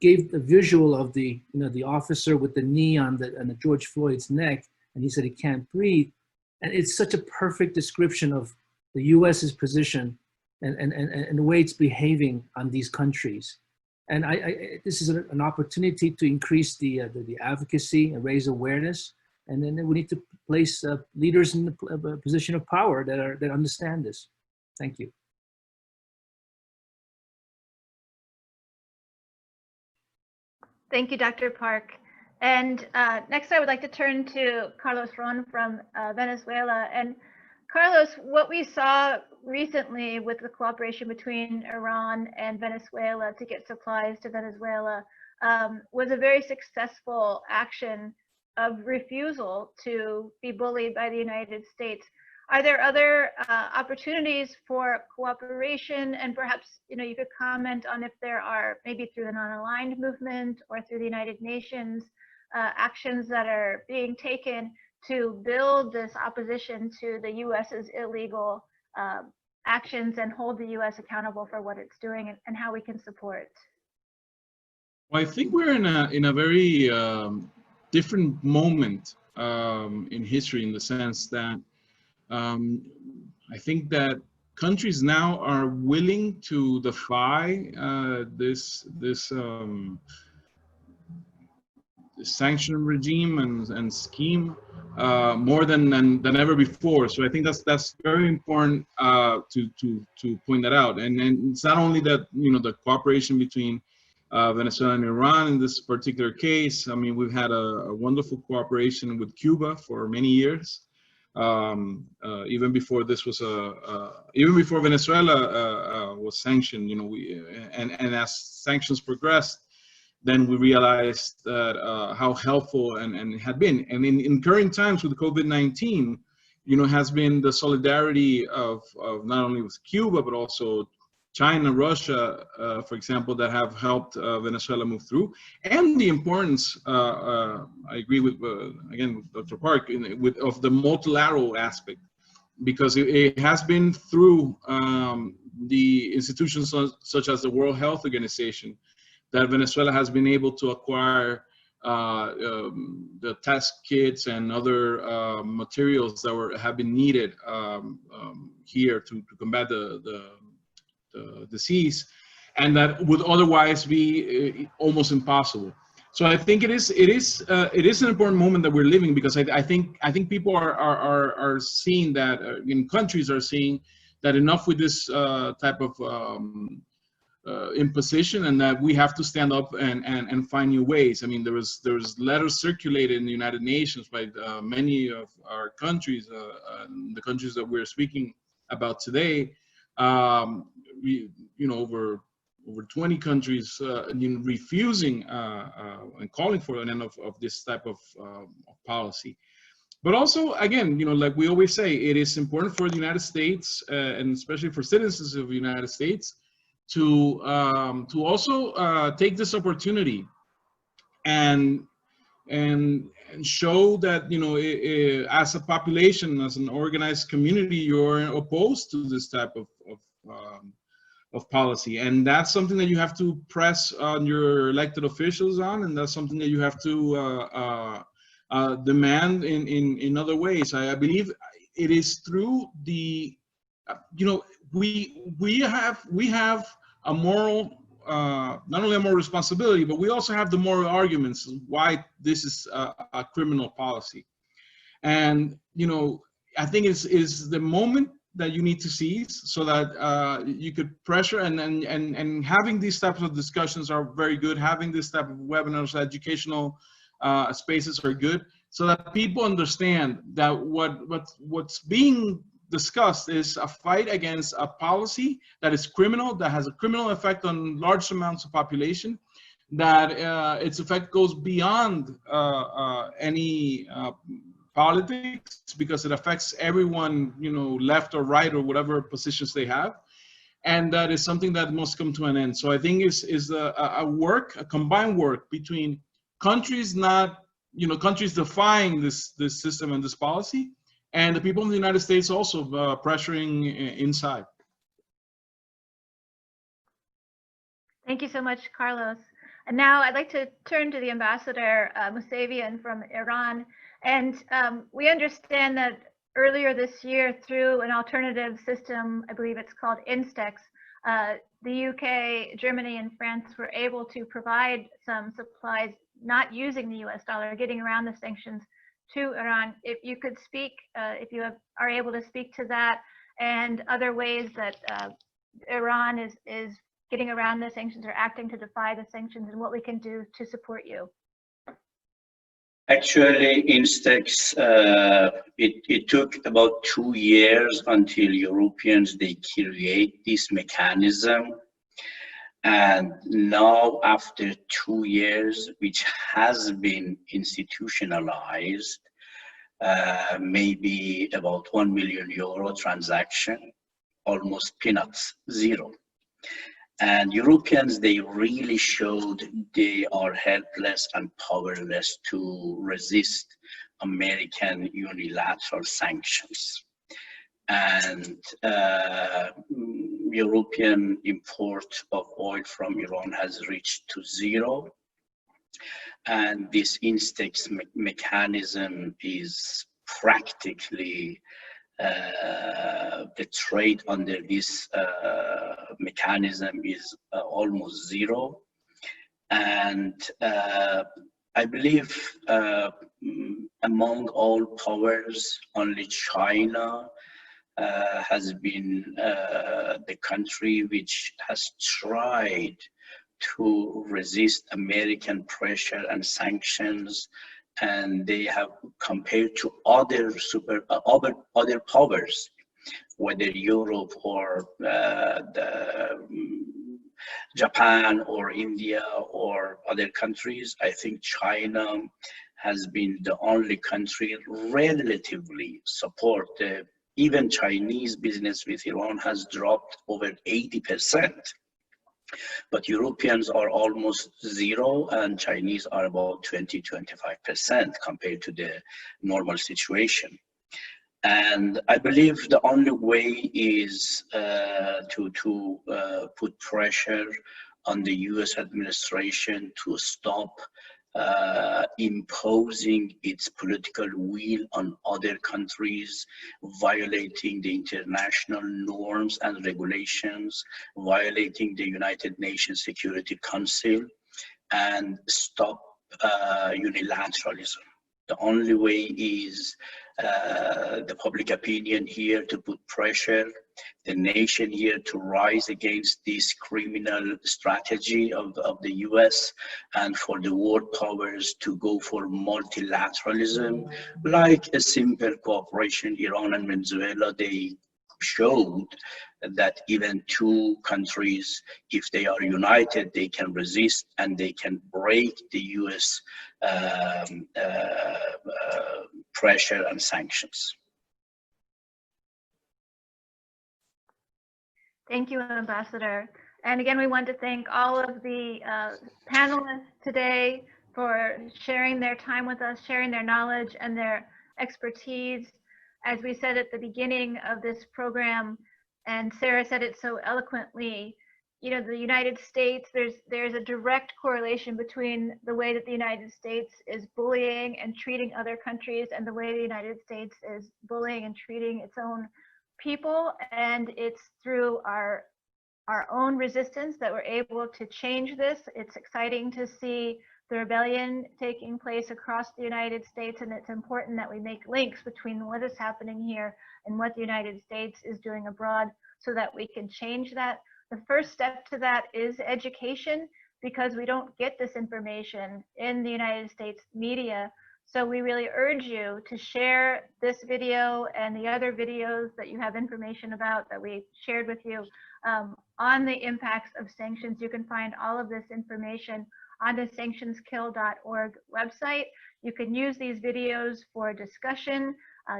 gave the visual of the officer with the knee on the George Floyd's neck, and he said he can't breathe. And it's such a perfect description of the US's position and the way it's behaving on these countries. And this is an opportunity to increase the advocacy and raise awareness. And then we need to place leaders in the position of power that understand this. Thank you. Thank you, Dr. Park. And next, I would like to turn to Carlos Ron from Venezuela. And Carlos, what we saw recently with the cooperation between Iran and Venezuela to get supplies to Venezuela was a very successful action of refusal to be bullied by the United States. Are there other opportunities for cooperation? And perhaps you could comment on if there are, maybe through the non-aligned movement or through the United Nations, actions that are being taken to build this opposition to the US's illegal actions and hold the US accountable for what it's doing, and how we can support. Well, I think we're in a very different moment in history, in the sense that I think that countries now are willing to defy this sanction regime and scheme more than ever before. So I think that's very important to point that out. And it's not only that the cooperation between Venezuela and Iran in this particular case. I mean, we've had a wonderful cooperation with Cuba for many years. Even before this was even before Venezuela was sanctioned, and as sanctions progressed, then we realized that how helpful and it had been. And in current times with COVID-19, has been the solidarity of not only with Cuba, but also China, Russia, for example, that have helped Venezuela move through. And the importance, I agree with, again, with Dr. Park, of the multilateral aspect. because it has been through the institutions such as the World Health Organization that Venezuela has been able to acquire the test kits and other materials that have been needed here to combat the disease, and that would otherwise be almost impossible. So I think it is an important moment that we're living, because I think people are seeing that, in countries are seeing that enough with this type of imposition, and that we have to stand up and find new ways. I mean, there was letters circulated in the United Nations by many of our countries, the countries that we're speaking about today. Over 20 countries refusing and calling for an end of this type of policy. But also, again, like we always say, it is important for the United States, and especially for citizens of the United States, to also take this opportunity and show that, as a population, as an organized community, you're opposed to this type of policy. And that's something that you have to press on your elected officials on, and that's something that you have to demand in other ways. I believe it is through the, we have a moral, not only a moral responsibility, but we also have the moral arguments why this is a criminal policy. And, I think it's the moment that you need to seize, so that you could pressure, and having these types of discussions are very good. Having this type of webinars, educational spaces are good, so that people understand that what's being discussed is a fight against a policy that is criminal, that has a criminal effect on large amounts of population, that its effect goes beyond any politics, because it affects everyone, left or right or whatever positions they have, and that is something that must come to an end. So I think is a combined work between countries, not countries defying this system and this policy, and the people in the United States also pressuring inside. Thank you so much, Carlos. And now I'd like to turn to the Ambassador Musavian from Iran. And we understand that earlier this year, through an alternative system, I believe it's called Instex, the UK, Germany, and France were able to provide some supplies, not using the US dollar, getting around the sanctions to Iran. If you could speak, if you are able to speak to that, and other ways that Iran is getting around the sanctions or acting to defy the sanctions, and what we can do to support you. Actually, Instex, it took about 2 years until Europeans, they create this mechanism. And now, after 2 years, which has been institutionalized, maybe about €1 million transaction, almost peanuts, zero. And Europeans, they really showed they are helpless and powerless to resist American unilateral sanctions. And European import of oil from Iran has reached to zero. And this Instex mechanism is practically the trade under this mechanism is almost zero. And I believe among all powers, only China has been the country which has tried to resist American pressure and sanctions, and they have, compared to other powers, whether Europe or Japan or India or other countries, I think China has been the only country relatively supportive. Even Chinese business with Iran has dropped over 80%. But Europeans are almost zero, and Chinese are about 20–25% compared to the normal situation. And I believe the only way is to put pressure on the US administration to stop imposing its political will on other countries, violating the international norms and regulations, violating the United Nations Security Council, and stop unilateralism. The only way is the public opinion here to put pressure, the nation here to rise against this criminal strategy of the US, and for the world powers to go for multilateralism, like a simple cooperation. Iran and Venezuela, they showed that even two countries, if they are united, they can resist and they can break the US pressure and sanctions. Thank you, Ambassador. And again, we want to thank all of the panelists today for sharing their time with us, sharing their knowledge and their expertise. As we said at the beginning of this program, and Sarah said it so eloquently, you know, the United States, there's a direct correlation between the way that the United States is bullying and treating other countries and the way the United States is bullying and treating its own people. And it's through our own resistance that we're able to change this. It's exciting to see the rebellion taking place across the United States, and it's important that we make links between what is happening here and what the United States is doing abroad so that we can change that. The first step to that is education, because we don't get this information in the United States media. So we really urge you to share this video and the other videos that you have information about that we shared with you on the impacts of sanctions. You can find all of this information on the sanctionskill.org website. You can use these videos for discussion.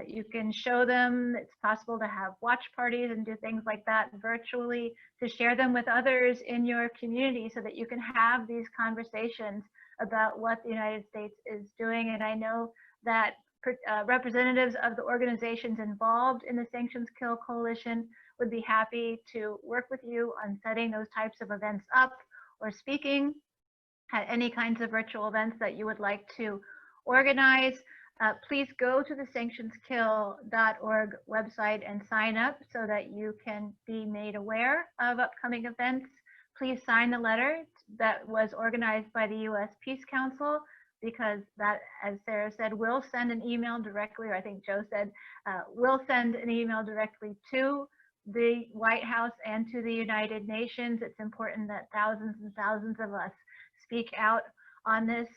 You can show them. It's possible to have watch parties and do things like that virtually, to share them with others in your community so that you can have these conversations about what the United States is doing. And I know that representatives of the organizations involved in the Sanctions Kill Coalition would be happy to work with you on setting those types of events up or speaking at any kinds of virtual events that you would like to organize. Please go to the sanctionskill.org website and sign up so that you can be made aware of upcoming events. Please sign the letter that was organized by the U.S. Peace Council, because that, as Sarah said, will send an email directly, or I think Joe said, will send an email directly to the White House and to the United Nations. It's important that thousands and thousands of us speak out on this.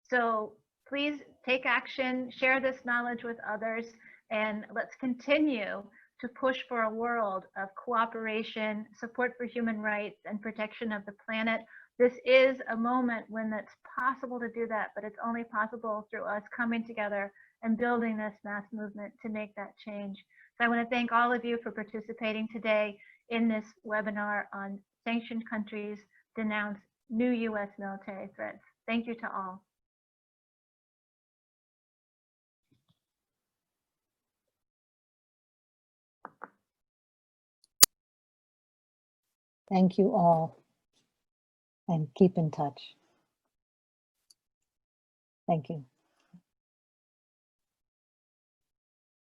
So please take action, share this knowledge with others, and let's continue to push for a world of cooperation, support for human rights, and protection of the planet. This is a moment when it's possible to do that, but it's only possible through us coming together and building this mass movement to make that change. So I want to thank all of you for participating today in this webinar on sanctioned countries denounce new U.S. military threats. Thank you to all. Thank you all, and keep in touch. Thank you.